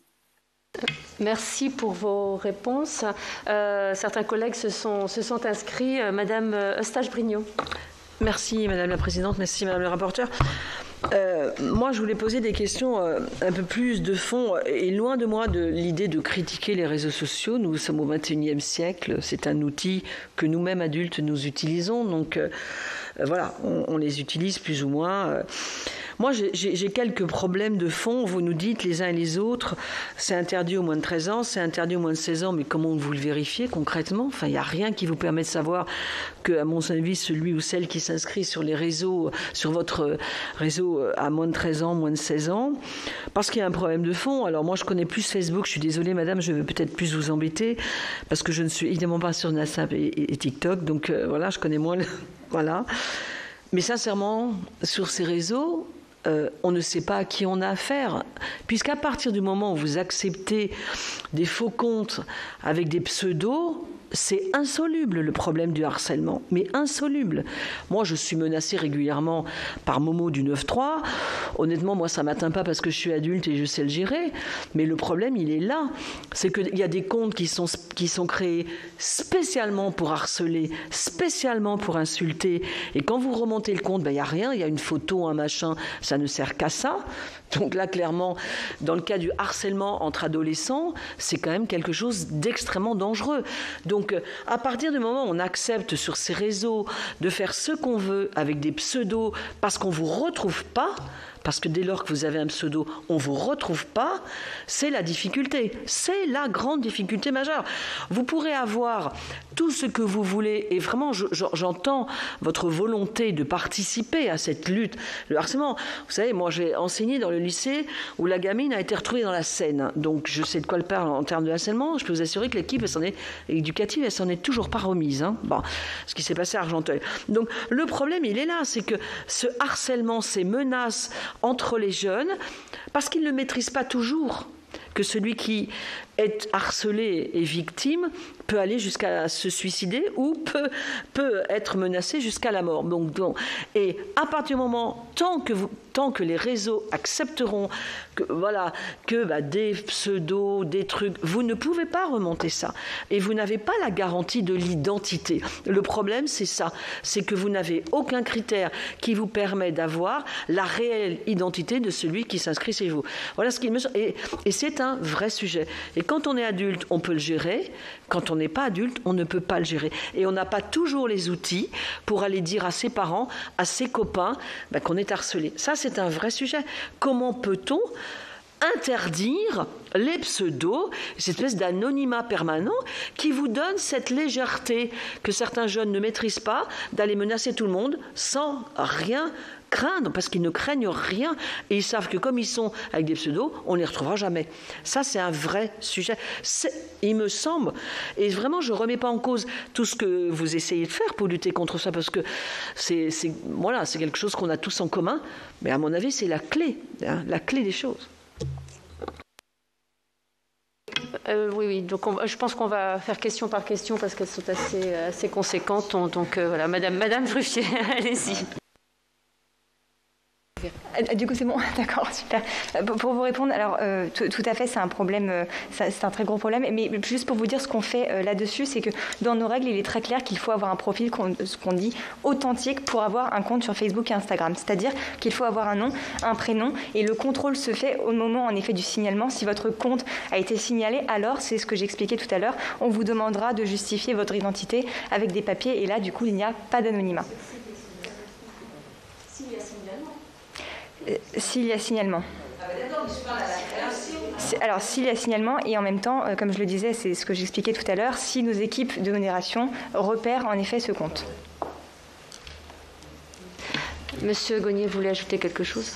Merci pour vos réponses. Certains collègues se sont inscrits. Madame Eustache-Brignot. Merci Madame la Présidente, merci Madame le rapporteur. Moi, je voulais poser des questions un peu plus de fond, et loin de moi de l'idée de critiquer les réseaux sociaux. Nous sommes au XXIe siècle, c'est un outil que nous-mêmes adultes nous utilisons, donc voilà, on les utilise plus ou moins. Moi, j'ai quelques problèmes de fond. Vous nous dites les uns et les autres, c'est interdit aux moins de 13 ans, c'est interdit aux moins de 16 ans, mais comment vous le vérifiez concrètement ? Enfin, il n'y a rien qui vous permet de savoir que, à mon avis, celui ou celle qui s'inscrit sur les réseaux, sur votre réseau à moins de 13 ans, moins de 16 ans, parce qu'il y a un problème de fond. Alors moi, je connais plus Facebook, je suis désolée, madame, je vais peut-être plus vous embêter, parce que je ne suis évidemment pas sur WhatsApp et TikTok, donc voilà, je connais moins... Voilà. Mais sincèrement, sur ces réseaux... on ne sait pas à qui on a affaire. Puisqu'à partir du moment où vous acceptez des faux comptes avec des pseudos, c'est insoluble le problème du harcèlement, mais insoluble. Moi, je suis menacée régulièrement par Momo du 9-3. Honnêtement, moi, ça ne m'atteint pas parce que je suis adulte et je sais le gérer. Mais le problème, il est là. C'est qu'il y a des comptes qui sont créés spécialement pour harceler, spécialement pour insulter. Et quand vous remontez le compte, il n'y a rien, il y a une photo, un machin, ça ne sert qu'à ça. Donc là, clairement, dans le cas du harcèlement entre adolescents, c'est quand même quelque chose d'extrêmement dangereux. Donc, à partir du moment où on accepte sur ces réseaux de faire ce qu'on veut avec des pseudos parce qu'on ne vous retrouve pas, parce que dès lors que vous avez un pseudo, on ne vous retrouve pas, c'est la difficulté. C'est la grande difficulté majeure. Vous pourrez avoir tout ce que vous voulez, et vraiment, j'entends votre volonté de participer à cette lutte. Le harcèlement, vous savez, moi j'ai enseigné dans le lycée où la gamine a été retrouvée dans la Seine. Donc je sais de quoi elle parle en termes de harcèlement. Je peux vous assurer que l'équipe éducative, elle s'en est toujours pas remise. Bon, ce qui s'est passé à Argenteuil. Donc le problème, il est là, c'est que ce harcèlement, ces menaces entre les jeunes, parce qu'ils ne maîtrisent pas toujours que celui qui est harcelé et victime peut aller jusqu'à se suicider ou peut être menacé jusqu'à la mort. Et à partir du moment, tant que les réseaux accepteront que des pseudos, des trucs, vous ne pouvez pas remonter ça. Et vous n'avez pas la garantie de l'identité. Le problème, c'est ça. C'est que vous n'avez aucun critère qui vous permet d'avoir la réelle identité de celui qui s'inscrit chez vous. Voilà ce qui me semble. Et c'est un vrai sujet. Et quand on est adulte, on peut le gérer. Quand on n'est pas adulte, on ne peut pas le gérer. Et on n'a pas toujours les outils pour aller dire à ses parents, à ses copains, qu'on est harcelé. Ça, c'est un vrai sujet. Comment peut-on interdire les pseudos, cette espèce d'anonymat permanent qui vous donne cette légèreté que certains jeunes ne maîtrisent pas, d'aller menacer tout le monde sans rien craindre, parce qu'ils ne craignent rien et ils savent que comme ils sont avec des pseudos, on ne les retrouvera jamais. Ça, c'est un vrai sujet. Il me semble, et vraiment, je ne remets pas en cause tout ce que vous essayez de faire pour lutter contre ça, parce que c'est quelque chose qu'on a tous en commun, mais à mon avis, c'est la clé des choses. Oui. Donc, je pense qu'on va faire question par question parce qu'elles sont assez conséquentes. Donc, voilà, Madame Ruffier, allez-y. Du coup, c'est bon, d'accord, super. Pour vous répondre, alors tout à fait, c'est un problème, c'est un très gros problème. Mais juste pour vous dire ce qu'on fait là-dessus, c'est que dans nos règles, il est très clair qu'il faut avoir un profil, ce qu'on dit, authentique pour avoir un compte sur Facebook et Instagram. C'est-à-dire qu'il faut avoir un nom, un prénom, et le contrôle se fait au moment, en effet, du signalement. Si votre compte a été signalé, alors, c'est ce que j'expliquais tout à l'heure, on vous demandera de justifier votre identité avec des papiers, et là, du coup, il n'y a pas d'anonymat. S'il y a signalement. Alors, s'il y a signalement, et en même temps, comme je le disais, c'est ce que j'expliquais tout à l'heure, si nos équipes de modération repèrent en effet ce compte. Monsieur Gognier, vous voulez ajouter quelque chose ?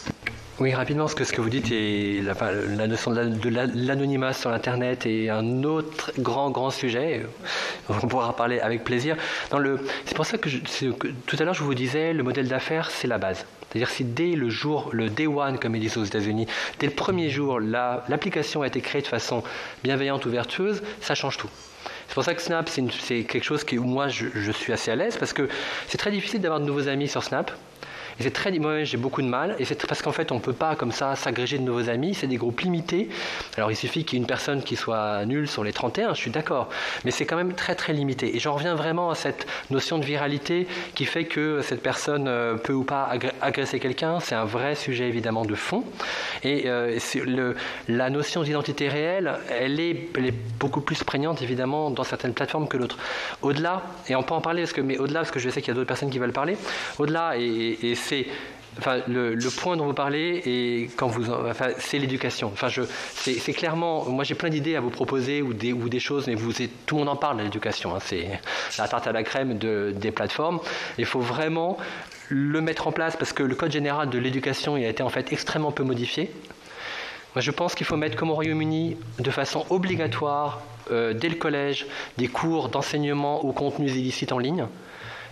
Oui, rapidement, ce que vous dites, et la notion de l'anonymat sur l'Internet est un autre grand sujet. On pourra parler avec plaisir. C'est pour ça que tout à l'heure, je vous disais, le modèle d'affaires, c'est la base. C'est-à-dire si dès le day one, comme ils disent aux États-Unis, dès le premier jour, l'application a été créée de façon bienveillante ou vertueuse, ça change tout. C'est pour ça que Snap, c'est quelque chose où moi, je suis assez à l'aise, parce que c'est très difficile d'avoir de nouveaux amis sur Snap. Et moi j'ai beaucoup de mal, et c'est parce qu'en fait on ne peut pas comme ça s'agréger de nouveaux amis, c'est des groupes limités. Alors il suffit qu'il y ait une personne qui soit nulle sur les 31, je suis d'accord, mais c'est quand même très très limité. Et j'en reviens vraiment à cette notion de viralité qui fait que cette personne peut ou pas agresser quelqu'un, c'est un vrai sujet évidemment de fond. Et la notion d'identité réelle, elle est beaucoup plus prégnante évidemment dans certaines plateformes que d'autres. Au-delà, et on peut en parler, parce que je sais qu'il y a d'autres personnes qui veulent parler, au-delà, et c'est le point dont vous parlez, et c'est l'éducation. C'est clairement, moi j'ai plein d'idées à vous proposer ou des choses, mais tout le monde en parle de l'éducation. C'est la tarte à la crème des plateformes. Il faut vraiment le mettre en place parce que le code général de l'éducation il a été en fait extrêmement peu modifié. Moi je pense qu'il faut mettre comme au Royaume-Uni de façon obligatoire dès le collège des cours d'enseignement aux contenus illicites en ligne.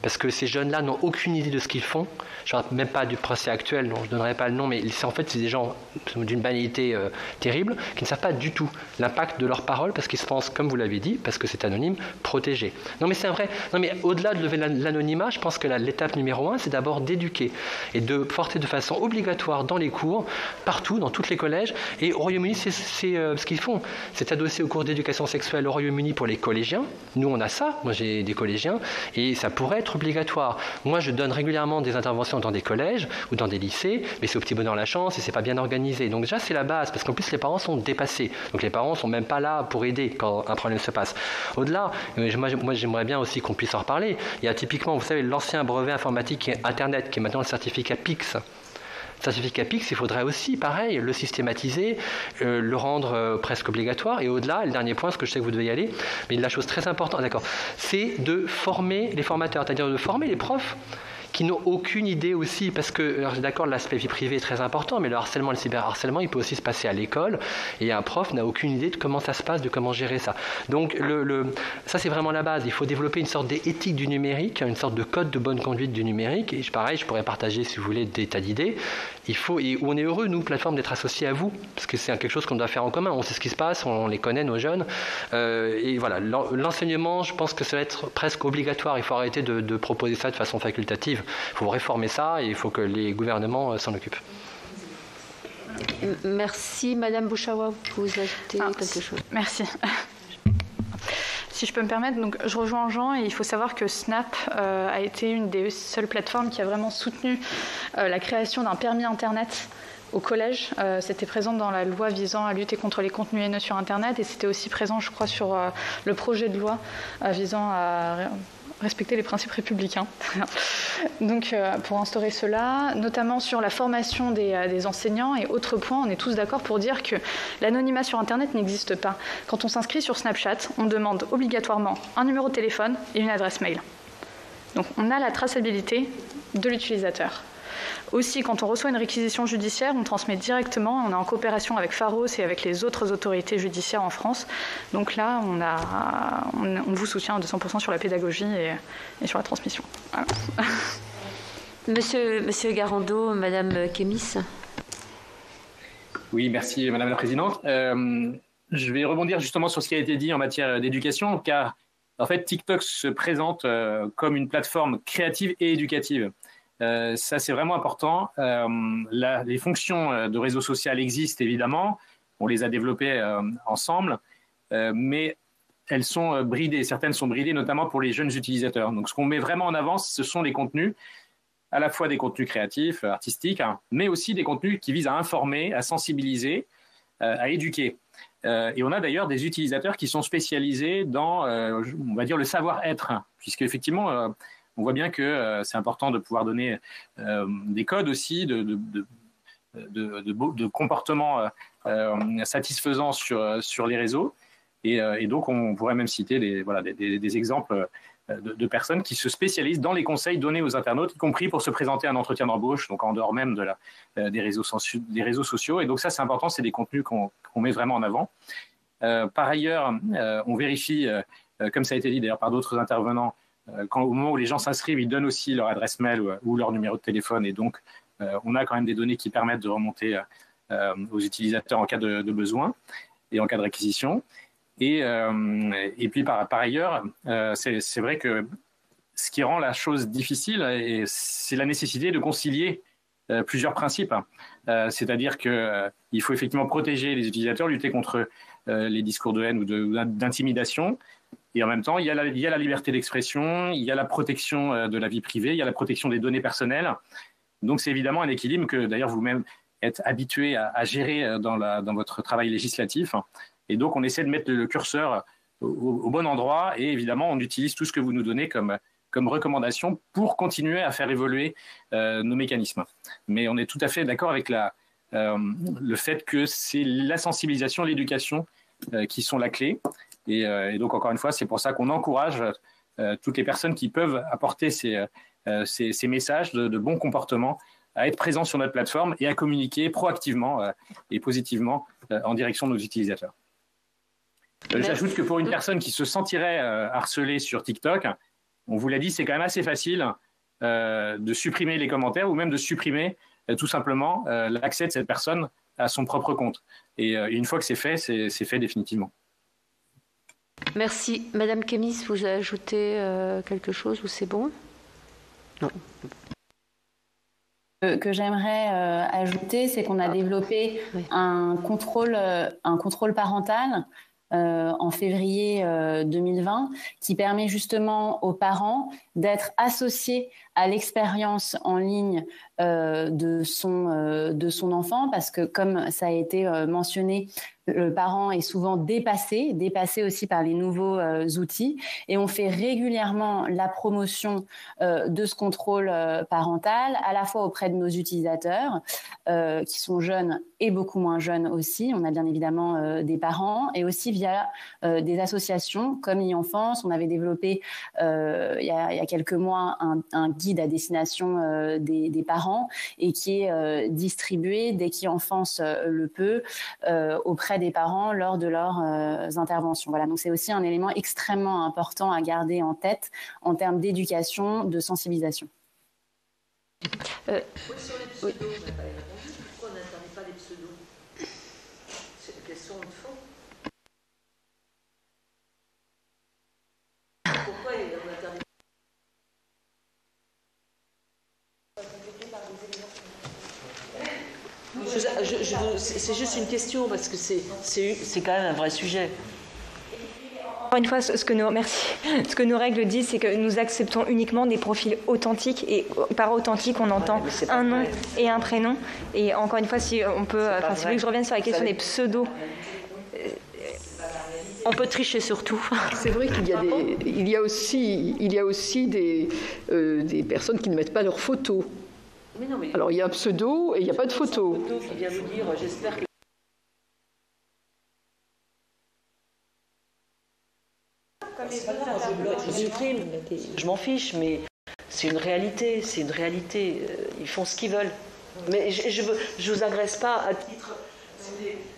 parce que ces jeunes-là n'ont aucune idée de ce qu'ils font. Je ne parle même pas du procès actuel, dont je ne donnerai pas le nom, mais en fait, c'est des gens d'une banalité terrible, qui ne savent pas du tout l'impact de leurs paroles, parce qu'ils se pensent, comme vous l'avez dit, parce que c'est anonyme, protégés. Non mais c'est un vrai... Non mais au-delà de lever l'anonymat, je pense que l'étape numéro 1, c'est d'abord d'éduquer et de porter de façon obligatoire dans les cours, partout, dans tous les collèges. Et au Royaume-Uni, c'est ce qu'ils font. C'est adossé au cours d'éducation sexuelle au Royaume-Uni pour les collégiens. Nous, on a ça. Moi, j'ai des collégiens. Et ça pourrait être obligatoire. Moi, je donne régulièrement des interventions dans des collèges ou dans des lycées, mais c'est au petit bonheur la chance et c'est pas bien organisé. Donc déjà, c'est la base, parce qu'en plus, les parents sont dépassés. Donc les parents sont même pas là pour aider quand un problème se passe. Au-delà, moi, j'aimerais bien aussi qu'on puisse en reparler. Il y a typiquement, vous savez, l'ancien brevet informatique Internet, qui est maintenant le certificat PIX. Le certificat PIX, il faudrait aussi, pareil, le systématiser, le rendre presque obligatoire. Et au-delà, le dernier point, parce que je sais que vous devez y aller, mais la chose très importante, d'accord, c'est de former les formateurs, c'est-à-dire de former les profs qui n'ont aucune idée aussi, parce que, d'accord, l'aspect vie privée est très important, mais le harcèlement, le cyberharcèlement, il peut aussi se passer à l'école, et un prof n'a aucune idée de comment ça se passe, de comment gérer ça. Donc, ça, c'est vraiment la base. Il faut développer une sorte d'éthique du numérique, une sorte de code de bonne conduite du numérique, et pareil, je pourrais partager, si vous voulez, des tas d'idées. Et on est heureux, nous, plateforme, d'être associés à vous, parce que c'est quelque chose qu'on doit faire en commun. On sait ce qui se passe, on les connaît, nos jeunes. Et voilà, l'enseignement, je pense que ça va être presque obligatoire. Il faut arrêter de proposer ça de façon facultative. Il faut réformer ça et il faut que les gouvernements s'en occupent. Merci. Madame Bouchawa, vous ajoutez quelque chose? Merci. Si je peux me permettre, donc je rejoins Jean et il faut savoir que Snap a été une des seules plateformes qui a vraiment soutenu la création d'un permis Internet au collège. C'était présent dans la loi visant à lutter contre les contenus haineux sur Internet et c'était aussi présent, je crois, sur le projet de loi visant à respecter les principes républicains. Donc, pour instaurer cela, notamment sur la formation des enseignants et autres points, on est tous d'accord pour dire que l'anonymat sur Internet n'existe pas. Quand on s'inscrit sur Snapchat, on demande obligatoirement un numéro de téléphone et une adresse mail. Donc, on a la traçabilité de l'utilisateur. Aussi, quand on reçoit une réquisition judiciaire, on transmet directement, on est en coopération avec Pharos et avec les autres autorités judiciaires en France. Donc là, on vous soutient à 200% sur la pédagogie et sur la transmission. Voilà. Monsieur Garando, Madame Kémis. Oui, merci Madame la Présidente. Je vais rebondir justement sur ce qui a été dit en matière d'éducation, car en fait, TikTok se présente comme une plateforme créative et éducative. Ça, c'est vraiment important. Les fonctions de réseau social existent évidemment. On les a développées ensemble, mais elles sont bridées. Certaines sont bridées, notamment pour les jeunes utilisateurs. Donc, ce qu'on met vraiment en avant, ce sont les contenus, à la fois des contenus créatifs, artistiques, mais aussi des contenus qui visent à informer, à sensibiliser, à éduquer. Et on a d'ailleurs des utilisateurs qui sont spécialisés dans, on va dire, le savoir-être, puisque effectivement, on voit bien que c'est important de pouvoir donner des codes aussi de comportements satisfaisants sur les réseaux. Et donc, on pourrait même citer des exemples de personnes qui se spécialisent dans les conseils donnés aux internautes, y compris pour se présenter à un entretien d'embauche, donc en dehors même des réseaux sociaux. Et donc ça, c'est important, c'est des contenus qu'on met vraiment en avant. Par ailleurs, on vérifie, comme ça a été dit d'ailleurs par d'autres intervenants, au moment où les gens s'inscrivent, ils donnent aussi leur adresse mail ou leur numéro de téléphone. Et donc, on a quand même des données qui permettent de remonter aux utilisateurs en cas de besoin et en cas de réquisition. Et puis, par ailleurs, c'est vrai que ce qui rend la chose difficile, c'est la nécessité de concilier plusieurs principes. C'est-à-dire qu'il faut effectivement protéger les utilisateurs, lutter contre les discours de haine ou d'intimidation. Et en même temps, il y a la liberté d'expression, il y a la protection de la vie privée, il y a la protection des données personnelles. Donc, c'est évidemment un équilibre que, d'ailleurs, vous-même êtes habitué à gérer dans votre travail législatif. Et donc, on essaie de mettre le curseur au bon endroit. Et évidemment, on utilise tout ce que vous nous donnez comme recommandation pour continuer à faire évoluer nos mécanismes. Mais on est tout à fait d'accord avec le fait que c'est la sensibilisation, l'éducation qui sont la clé. Et donc, encore une fois, c'est pour ça qu'on encourage toutes les personnes qui peuvent apporter ces messages de bon comportement à être présents sur notre plateforme et à communiquer proactivement et positivement en direction de nos utilisateurs. J'ajoute que pour une personne qui se sentirait harcelée sur TikTok, On vous l'a dit, c'est quand même assez facile de supprimer les commentaires ou même de supprimer tout simplement l'accès de cette personne à son propre compte. Et une fois que c'est fait définitivement. Merci. Madame Kémis, vous avez ajouté quelque chose ou c'est bon? Non. Que j'aimerais ajouter, c'est qu'on a développé un contrôle parental en février 2020 qui permet justement aux parents d'être associés à l'expérience en ligne de son enfant, parce que comme ça a été mentionné, le parent est souvent dépassé aussi par les nouveaux outils, et on fait régulièrement la promotion de ce contrôle parental, à la fois auprès de nos utilisateurs qui sont jeunes et beaucoup moins jeunes aussi. On a bien évidemment des parents, et aussi via des associations comme e-enfance. On avait développé il y a quelques mois un guide à destination des parents, et qui est distribué dès qu'e-enfance le peut auprès des parents lors de leurs interventions. Voilà, donc c'est aussi un élément extrêmement important à garder en tête en termes d'éducation, de sensibilisation. Sur les pseudos, oui. On n'a pas répondu. Pourquoi on n'interdit pas les pseudos? C'est une question de fond. Pourquoi on interdit? C'est juste une question, parce que c'est quand même un vrai sujet. Encore une fois, ce que nos règles disent, c'est que nous acceptons uniquement des profils enfin, et par authentique, on entend un nom et un prénom. Et encore une fois, si on peut, si vous voulez que je revienne sur la question des pseudos. On peut tricher surtout. C'est vrai qu'il y a aussi des personnes qui ne mettent pas leurs photos. Mais alors il y a un pseudo et il n'y a pas de photo. Qui vient vous dire, j'espère que... Je supprime, je m'en fiche, mais c'est une réalité, ils font ce qu'ils veulent. Mais je vous agresse pas à titre...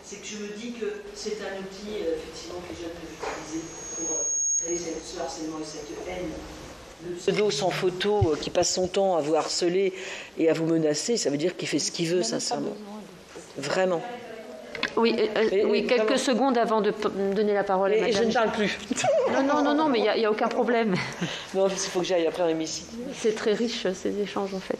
C'est que je me dis que c'est un outil, effectivement, que les jeunes peuvent utiliser pour ce harcèlement et cette haine. Le pseudo sans photo qui passe son temps à vous harceler et à vous menacer, ça veut dire qu'il fait ce qu'il veut, sincèrement. Vraiment. Oui, quelques secondes avant de donner la parole à madame. Et je ne parle plus. Non, mais il n'y a aucun problème. Non, il faut que j'aille après un hémicycle. C'est très riche, ces échanges, en fait.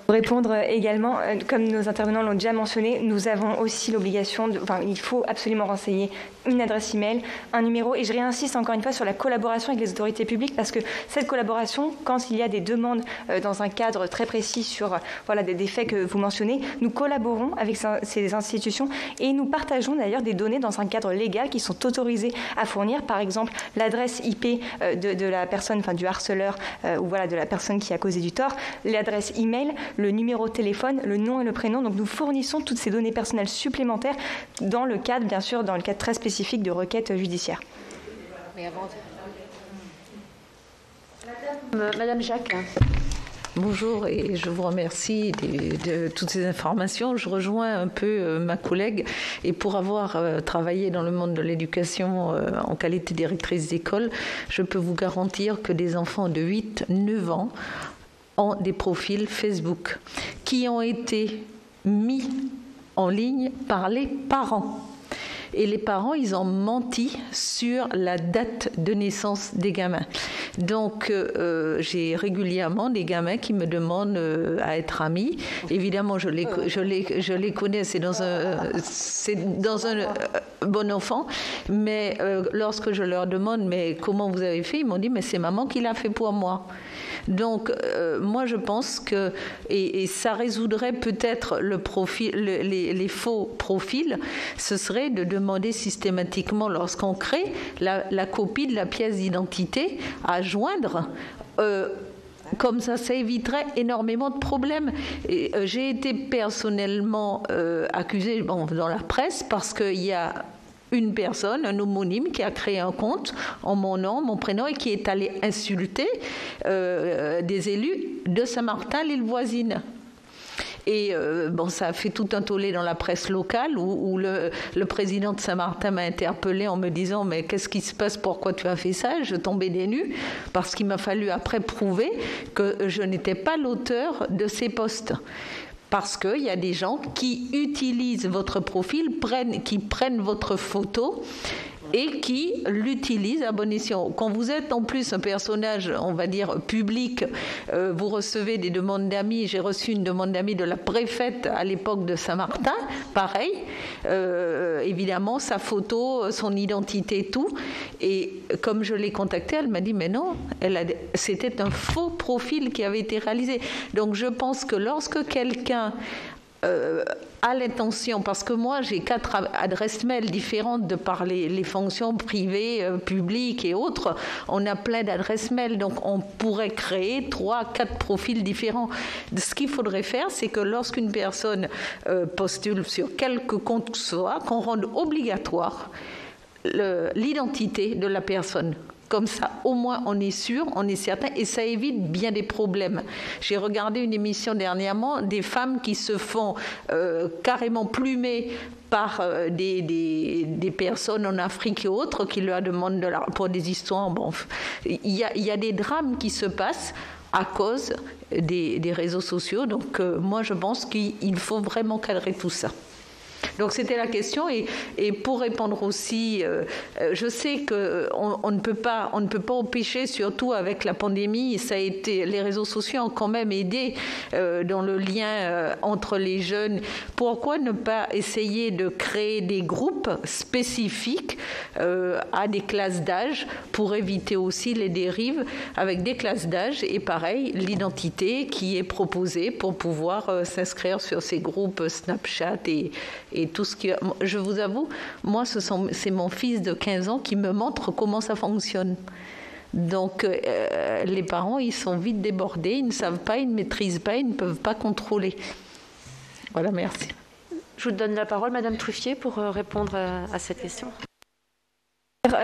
Pour répondre également, comme nos intervenants l'ont déjà mentionné, nous avons aussi l'obligation, il faut absolument renseigner une adresse email, un numéro, et je réinsiste encore une fois sur la collaboration avec les autorités publiques, parce que cette collaboration, quand il y a des demandes dans un cadre très précis sur des faits que vous mentionnez, nous collaborons avec ces institutions et nous partageons d'ailleurs des données dans un cadre légal qui sont autorisées à fournir, par exemple l'adresse IP de la personne, du harceleur ou de la personne qui a causé du tort, l'adresse email, le numéro de téléphone, le nom et le prénom. Donc nous fournissons toutes ces données personnelles supplémentaires dans le cadre, bien sûr, dans le cadre très spécifique de requêtes judiciaires. Mais avant... Madame Jacques. Bonjour et je vous remercie de toutes ces informations. Je rejoins un peu ma collègue, et pour avoir travaillé dans le monde de l'éducation en qualité de directrice d'école, je peux vous garantir que des enfants de 8-9 ans ont des profils Facebook qui ont été mis en ligne par les parents. Et les parents, ils ont menti sur la date de naissance des gamins. Donc, j'ai régulièrement des gamins qui me demandent à être amis. Évidemment, je les connais, c'est dans un bon enfant. Mais lorsque je leur demande, mais comment vous avez fait, ils m'ont dit, mais c'est maman qui l'a fait pour moi. Donc, moi, je pense que, et ça résoudrait peut-être les faux profils, ce serait de demander systématiquement, lorsqu'on crée la copie de la pièce d'identité, à joindre. Comme ça éviterait énormément de problèmes. Et, j'ai été personnellement accusée dans la presse parce qu'il y a une personne, un homonyme, qui a créé un compte en mon nom, mon prénom, et qui est allé insulter des élus de Saint-Martin, l'île voisine. Et bon, ça a fait tout un tollé dans la presse locale où le président de Saint-Martin m'a interpellé en me disant « Mais qu'est-ce qui se passe? Pourquoi tu as fait ça ?» Je tombais des nues parce qu'il m'a fallu après prouver que je n'étais pas l'auteur de ces posts. Parce qu'il y a des gens qui utilisent votre profil, qui prennent votre photo et qui l'utilisent à bon escient. Quand vous êtes en plus un personnage, on va dire, public, vous recevez des demandes d'amis. J'ai reçu une demande d'amis de la préfète à l'époque de Saint-Martin, pareil. Évidemment, sa photo, son identité, tout. Et comme je l'ai contactée, elle m'a dit, mais non, c'était un faux profil qui avait été réalisé. Donc je pense que lorsque quelqu'un à l'intention, parce que moi j'ai 4 adresses mail différentes de par les fonctions privées, publiques et autres, on a plein d'adresses mail, donc on pourrait créer 3-4 profils différents. Ce qu'il faudrait faire, c'est que lorsqu'une personne postule sur quelque compte que ce soit, qu'on rende obligatoire l'identité de la personne. Comme ça, au moins, on est sûr, on est certain, et ça évite bien des problèmes. J'ai regardé une émission dernièrement, des femmes qui se font carrément plumer par des personnes en Afrique et autres qui leur demandent pour des histoires. Bon, il y a des drames qui se passent à cause des réseaux sociaux. Donc, moi, je pense qu'il faut vraiment cadrer tout ça. Donc c'était la question, et pour répondre aussi, je sais qu'on ne peut pas empêcher, surtout avec la pandémie, ça a été, les réseaux sociaux ont quand même aidé dans le lien entre les jeunes. Pourquoi ne pas essayer de créer des groupes spécifiques à des classes d'âge pour éviter aussi les dérives avec des classes d'âge, et pareil, l'identité qui est proposée pour pouvoir s'inscrire sur ces groupes Snapchat et tout ce qui... Je vous avoue, moi, c'est mon fils de 15 ans qui me montre comment ça fonctionne. Donc, les parents, ils sont vite débordés, ils ne savent pas, ils ne maîtrisent pas, ils ne peuvent pas contrôler. Voilà, merci. Je vous donne la parole, Madame Truffier, pour répondre à cette question.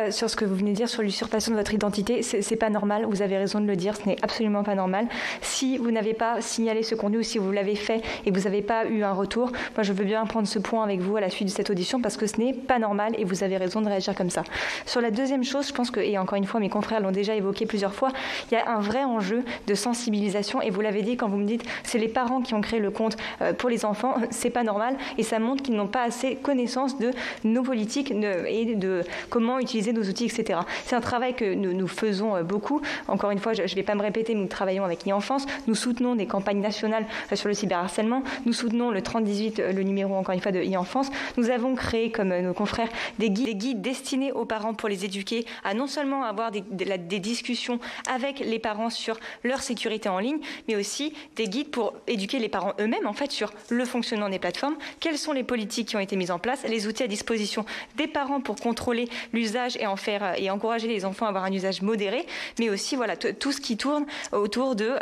Sur ce que vous venez de dire sur l'usurpation de votre identité, c'est pas normal, vous avez raison de le dire, ce n'est absolument pas normal. Si vous n'avez pas signalé ce contenu ou si vous l'avez fait et que vous n'avez pas eu un retour, moi je veux bien prendre ce point avec vous à la suite de cette audition parce que ce n'est pas normal et vous avez raison de réagir comme ça. Sur la deuxième chose, je pense que, et encore une fois mes confrères l'ont déjà évoqué plusieurs fois, il y a un vrai enjeu de sensibilisation et vous l'avez dit quand vous me dites c'est les parents qui ont créé le compte pour les enfants, c'est pas normal et ça montre qu'ils n'ont pas assez connaissance de nos politiques et de comment utiliser nos outils, etc. C'est un travail que nous faisons beaucoup. Encore une fois, je ne vais pas me répéter, nous travaillons avec e-enfance. Nous soutenons des campagnes nationales sur le cyberharcèlement. Nous soutenons le 3018, le numéro, encore une fois, de e-enfance. Nous avons créé, comme nos confrères, des guides destinés aux parents pour les éduquer à non seulement avoir des discussions avec les parents sur leur sécurité en ligne, mais aussi des guides pour éduquer les parents eux-mêmes, en fait, sur le fonctionnement des plateformes, quelles sont les politiques qui ont été mises en place, les outils à disposition des parents pour contrôler l'usage et encourager les enfants à avoir un usage modéré, mais aussi voilà, tout ce qui tourne autour de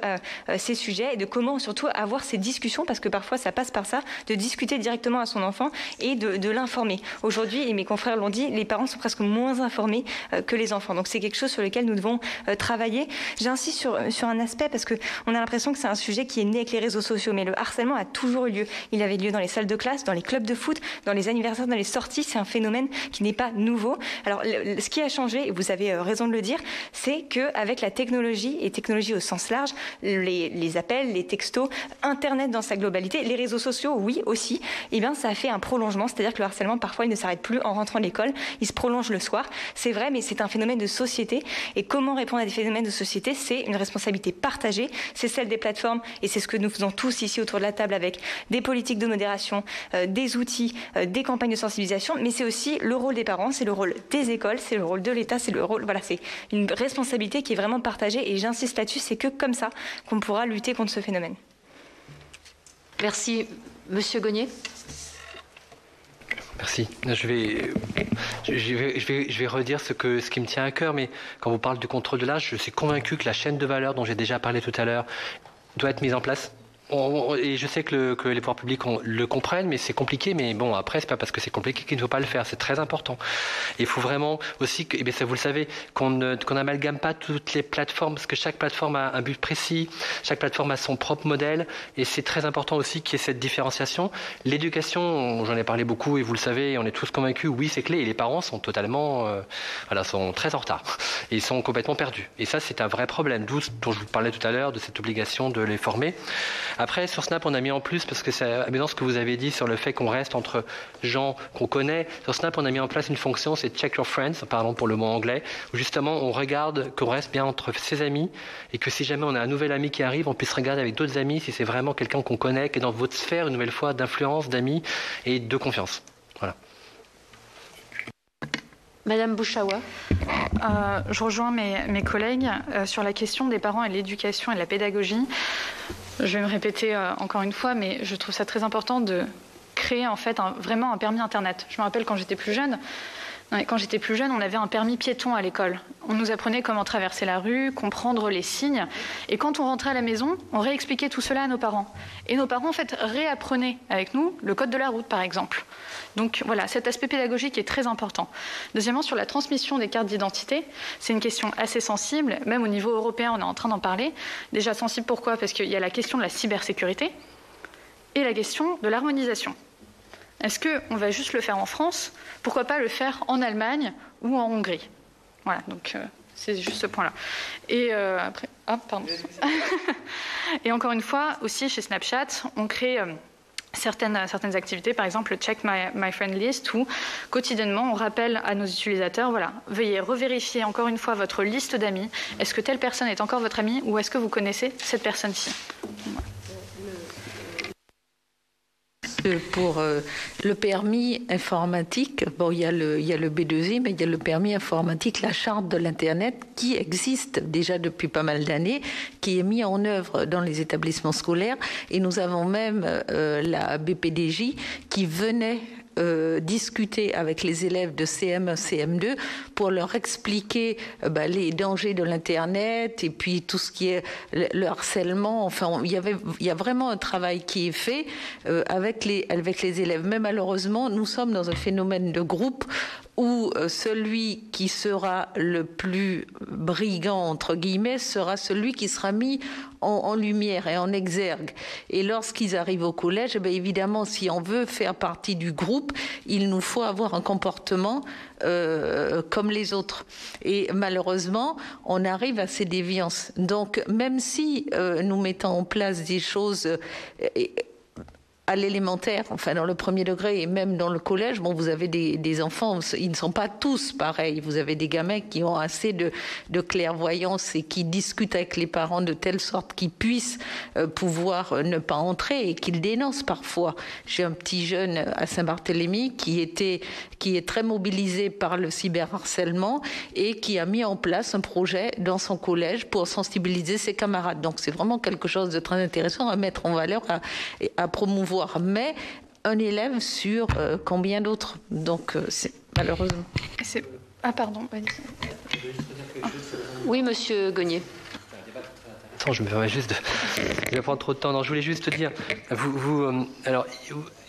ces sujets et de comment surtout avoir ces discussions, parce que parfois ça passe par ça, de discuter directement à son enfant et de l'informer. Aujourd'hui, et mes confrères l'ont dit, les parents sont presque moins informés que les enfants. Donc c'est quelque chose sur lequel nous devons travailler. J'insiste sur un aspect parce qu'on a l'impression que c'est un sujet qui est né avec les réseaux sociaux, mais le harcèlement a toujours eu lieu. Il avait lieu dans les salles de classe, dans les clubs de foot, dans les anniversaires, dans les sorties. C'est un phénomène qui n'est pas nouveau. Alors ce qui a changé, et vous avez raison de le dire, c'est qu'avec la technologie, et technologie au sens large, les appels, les textos, Internet dans sa globalité, les réseaux sociaux, oui aussi, eh bien ça a fait un prolongement, c'est-à-dire que le harcèlement, parfois, il ne s'arrête plus en rentrant de l'école, il se prolonge le soir. C'est vrai, mais c'est un phénomène de société. Et comment répondre à des phénomènes de société? C'est une responsabilité partagée, c'est celle des plateformes, et c'est ce que nous faisons tous ici autour de la table avec des politiques de modération, des outils, des campagnes de sensibilisation, mais c'est aussi le rôle des parents, c'est le rôle des écoles, c'est le rôle de l'État, c'est le rôle, voilà, c'est une responsabilité qui est vraiment partagée et j'insiste là-dessus, c'est que comme ça qu'on pourra lutter contre ce phénomène. Merci. Monsieur Gognier. Merci. Je vais redire ce qui me tient à cœur, mais quand vous parlez du contrôle de l'âge, je suis convaincu que la chaîne de valeur dont j'ai déjà parlé tout à l'heure doit être mise en place. et je sais que les pouvoirs publics le comprennent, mais c'est compliqué. Mais bon, après, c'est pas parce que c'est compliqué qu'il ne faut pas le faire. C'est très important. Il faut vraiment aussi, et bien ça vous le savez, qu'on n'amalgame pas toutes les plateformes, parce que chaque plateforme a un but précis, chaque plateforme a son propre modèle, et c'est très important aussi qu'il y ait cette différenciation. L'éducation, j'en ai parlé beaucoup, et vous le savez, on est tous convaincus, oui, c'est clé, et les parents sont totalement, sont très en retard, et ils sont complètement perdus. Et ça, c'est un vrai problème, d'où dont je vous parlais tout à l'heure, de cette obligation de les former. Après, sur Snap, on a mis en plus, parce que c'est amusant ce que vous avez dit sur le fait qu'on reste entre gens qu'on connaît. Sur Snap, on a mis en place une fonction, c'est Check Your Friends, pardon pour le mot anglais, où justement on regarde qu'on reste bien entre ses amis, et que si jamais on a un nouvel ami qui arrive, on puisse regarder avec d'autres amis si c'est vraiment quelqu'un qu'on connaît, qui est dans votre sphère, une nouvelle fois, d'influence, d'amis et de confiance. Voilà. Madame Bouchawa. Je rejoins mes collègues sur la question des parents et de l'éducation et de la pédagogie. Je vais me répéter encore une fois, mais je trouve ça très important de créer en fait vraiment un permis Internet. Je me rappelle quand j'étais plus jeune, on avait un permis piéton à l'école. On nous apprenait comment traverser la rue, comprendre les signes. Et quand on rentrait à la maison, on réexpliquait tout cela à nos parents. Et nos parents, en fait, réapprenaient avec nous le code de la route, par exemple. Donc voilà, cet aspect pédagogique est très important. Deuxièmement, sur la transmission des cartes d'identité, c'est une question assez sensible. Même au niveau européen, on est en train d'en parler. Déjà sensible, pourquoi ? Parce qu'il y a la question de la cybersécurité et la question de l'harmonisation. Est-ce qu'on va juste le faire en France ? Pourquoi pas le faire en Allemagne ou en Hongrie ? Voilà, donc c'est juste ce point-là. Et après, pardon. Et encore une fois, aussi chez Snapchat, on crée certaines activités, par exemple le Check My Friend List, où quotidiennement on rappelle à nos utilisateurs, voilà, veuillez revérifier encore une fois votre liste d'amis. Est-ce que telle personne est encore votre amie ou est-ce que vous connaissez cette personne-ci ? Voilà. Pour le permis informatique, bon, il y a le B2I, mais il y a le permis informatique, la charte de l'Internet, qui existe déjà depuis pas mal d'années, qui est mis en œuvre dans les établissements scolaires. Et nous avons même la BPDJ qui venait discuter avec les élèves de CM1, CM2 pour leur expliquer les dangers de l'Internet et puis tout ce qui est le harcèlement. Enfin, il y a vraiment un travail qui est fait avec les élèves. Mais malheureusement, nous sommes dans un phénomène de groupe où celui qui sera le plus brigand, entre guillemets, sera celui qui sera mis en lumière et en exergue. Et lorsqu'ils arrivent au collège, évidemment, si on veut faire partie du groupe, il nous faut avoir un comportement comme les autres. Et malheureusement, on arrive à ces déviances. Donc, même si nous mettons en place des choses à l'élémentaire, enfin dans le premier degré et même dans le collège, bon, vous avez des enfants, ils ne sont pas tous pareils. Vous avez des gamins qui ont assez de clairvoyance et qui discutent avec les parents de telle sorte qu'ils puissent pouvoir ne pas entrer et qu'ils dénoncent parfois. J'ai un petit jeune à Saint-Barthélemy qui est très mobilisé par le cyberharcèlement et qui a mis en place un projet dans son collège pour sensibiliser ses camarades. Donc c'est vraiment quelque chose de très intéressant à mettre en valeur, à promouvoir. Mais un élève sur combien d'autres ? Donc, c'est malheureusement. Pardon. Oui, monsieur Gognier. Je me permets juste de... Je vais prendre trop de temps. Non, je voulais juste te dire, alors,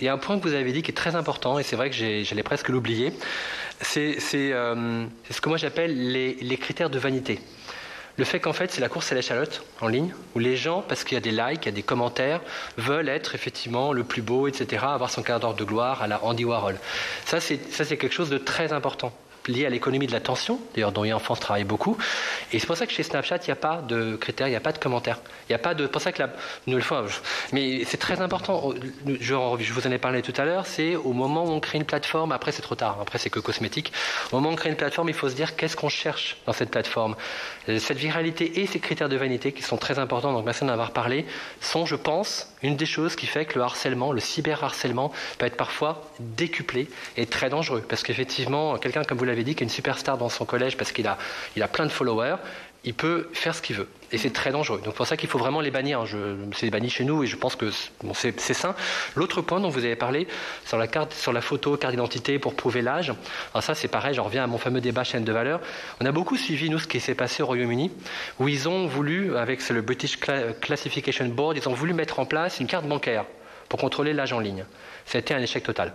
il y a un point que vous avez dit qui est très important, et c'est vrai que j'allais presque l'oublier. C'est ce que moi j'appelle les critères de vanité. Le fait qu'en fait, c'est la course à l'échalote en ligne, où les gens, parce qu'il y a des likes, il y a des commentaires, veulent être effectivement le plus beau, etc., avoir son quart d'heure de gloire à la Andy Warhol. Ça, c'est quelque chose de très important, lié à l'économie de l'attention, d'ailleurs dont en France travaille beaucoup. Et c'est pour ça que chez Snapchat, il n'y a pas de critères, il n'y a pas de commentaires. Il n'y a pas de... pour ça que, une nouvelle fois, mais c'est très important, je vous en ai parlé tout à l'heure, c'est au moment où on crée une plateforme, après c'est trop tard, après c'est que cosmétique, au moment où on crée une plateforme, il faut se dire qu'est-ce qu'on cherche dans cette plateforme. Cette viralité et ces critères de vanité qui sont très importants, donc merci d'en avoir parlé, sont, je pense, une des choses qui fait que le harcèlement, le cyberharcèlement, peut être parfois décuplé et très dangereux. Parce qu'effectivement, quelqu'un, comme vous l'avez dit, qui est une superstar dans son collège parce qu'il a plein de followers, il peut faire ce qu'il veut. Et c'est très dangereux. Donc, c'est pour ça qu'il faut vraiment les bannir. C'est banni chez nous et je pense que c'est sain. L'autre point dont vous avez parlé, sur la photo, carte d'identité pour prouver l'âge, alors ça, c'est pareil, j'en reviens à mon fameux débat chaîne de valeur. On a beaucoup suivi, nous, ce qui s'est passé au Royaume-Uni, où ils ont voulu, avec le British Classification Board, ils ont voulu mettre en place une carte bancaire pour contrôler l'âge en ligne. Ça a été un échec total.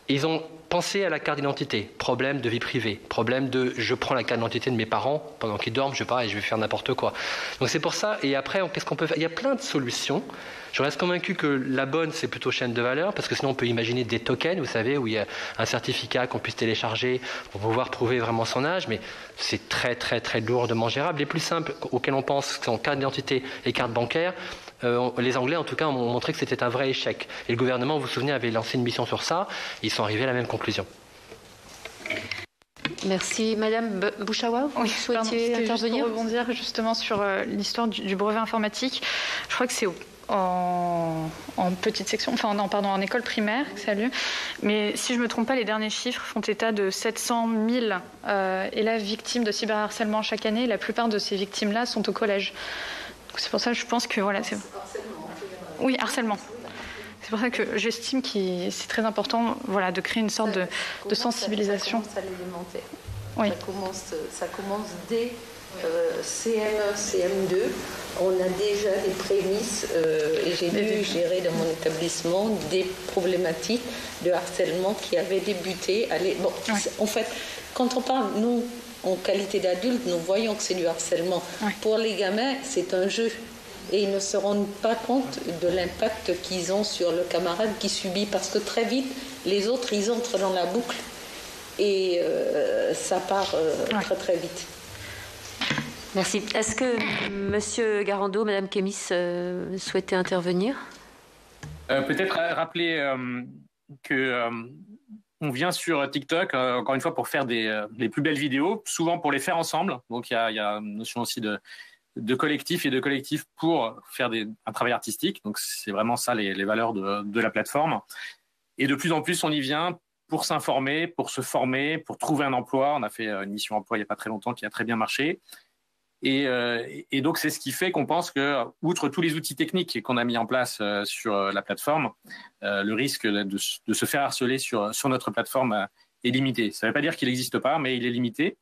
Ils ont pensé à la carte d'identité, problème de vie privée, problème de je prends la carte d'identité de mes parents pendant qu'ils dorment, je sais pas, et je vais faire n'importe quoi. Donc c'est pour ça, et après, qu'est-ce qu'on peut faire? Il y a plein de solutions. Je reste convaincu que la bonne, c'est plutôt chaîne de valeur, parce que sinon on peut imaginer des tokens, vous savez, où il y a un certificat qu'on puisse télécharger pour pouvoir prouver vraiment son âge, mais c'est très très très lourdement gérable. Les plus simples auxquels on pense sont carte d'identité et carte bancaire. Les Anglais, en tout cas, ont montré que c'était un vrai échec. Et le gouvernement, vous vous souvenez, avait lancé une mission sur ça. Ils sont arrivés à la même conclusion. Merci. Madame Bouchawa, vous souhaitiez intervenir? Pour rebondir justement sur l'histoire du brevet informatique. Je crois que c'est en petite section, en école primaire que ça a lieu. Mais si je ne me trompe pas, les derniers chiffres font état de 700 000 élèves victimes de cyberharcèlement chaque année. La plupart de ces victimes-là sont au collège. C'est pour ça que je pense que voilà, c'est... Oui, harcèlement. C'est pour ça que j'estime que c'est très important, voilà, de créer une sorte de sensibilisation. Ça commence à l'élémentaire. Oui. Ça commence dès CM1, CM2. On a déjà des prémices et j'ai dû gérer dans mon établissement des problématiques de harcèlement qui avaient débuté. Bon, oui. En fait, quand on parle, nous, en qualité d'adulte, nous voyons que c'est du harcèlement. Oui. Pour les gamins, c'est un jeu. Et ils ne se rendent pas compte de l'impact qu'ils ont sur le camarade qui subit. Parce que très vite, les autres, ils entrent dans la boucle. Et ça part très très vite. Merci. Est-ce que Monsieur Garando, Madame Kémis souhaitait intervenir? Peut-être rappeler que... on vient sur TikTok, encore une fois, pour faire les plus belles vidéos, souvent pour les faire ensemble. Donc, il y a une notion aussi de collectif et de collectif pour faire un travail artistique. Donc, c'est vraiment ça les valeurs de la plateforme. Et de plus en plus, on y vient pour s'informer, pour se former, pour trouver un emploi. On a fait une mission emploi il n'y a pas très longtemps qui a très bien marché. Et donc, c'est ce qui fait qu'on pense que, outre tous les outils techniques qu'on a mis en place sur la plateforme, le risque de se faire harceler sur notre plateforme est limité. Ça ne veut pas dire qu'il n'existe pas, mais il est limité.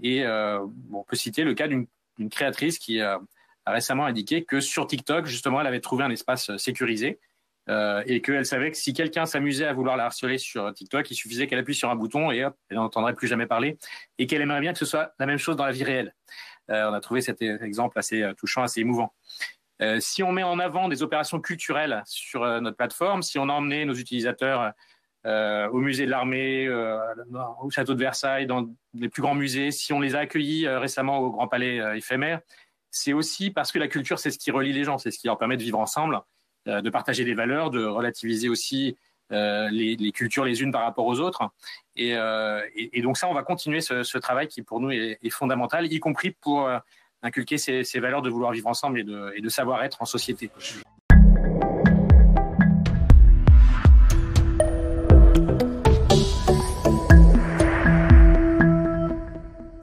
Et on peut citer le cas d'une créatrice qui a récemment indiqué que sur TikTok, justement, elle avait trouvé un espace sécurisé et qu'elle savait que si quelqu'un s'amusait à vouloir la harceler sur TikTok, il suffisait qu'elle appuie sur un bouton et hop, elle n'entendrait plus jamais parler, et qu'elle aimerait bien que ce soit la même chose dans la vie réelle. On a trouvé cet exemple assez touchant, assez émouvant. Si on met en avant des opérations culturelles sur notre plateforme, si on a emmené nos utilisateurs au musée de l'armée, au château de Versailles, dans les plus grands musées, si on les a accueillis récemment au Grand Palais éphémère, c'est aussi parce que la culture, c'est ce qui relie les gens, c'est ce qui leur permet de vivre ensemble, de partager des valeurs, de relativiser aussi les cultures les unes par rapport aux autres. Et donc ça, on va continuer ce travail qui pour nous est fondamental, y compris pour inculquer ces valeurs de vouloir vivre ensemble et de savoir être en société.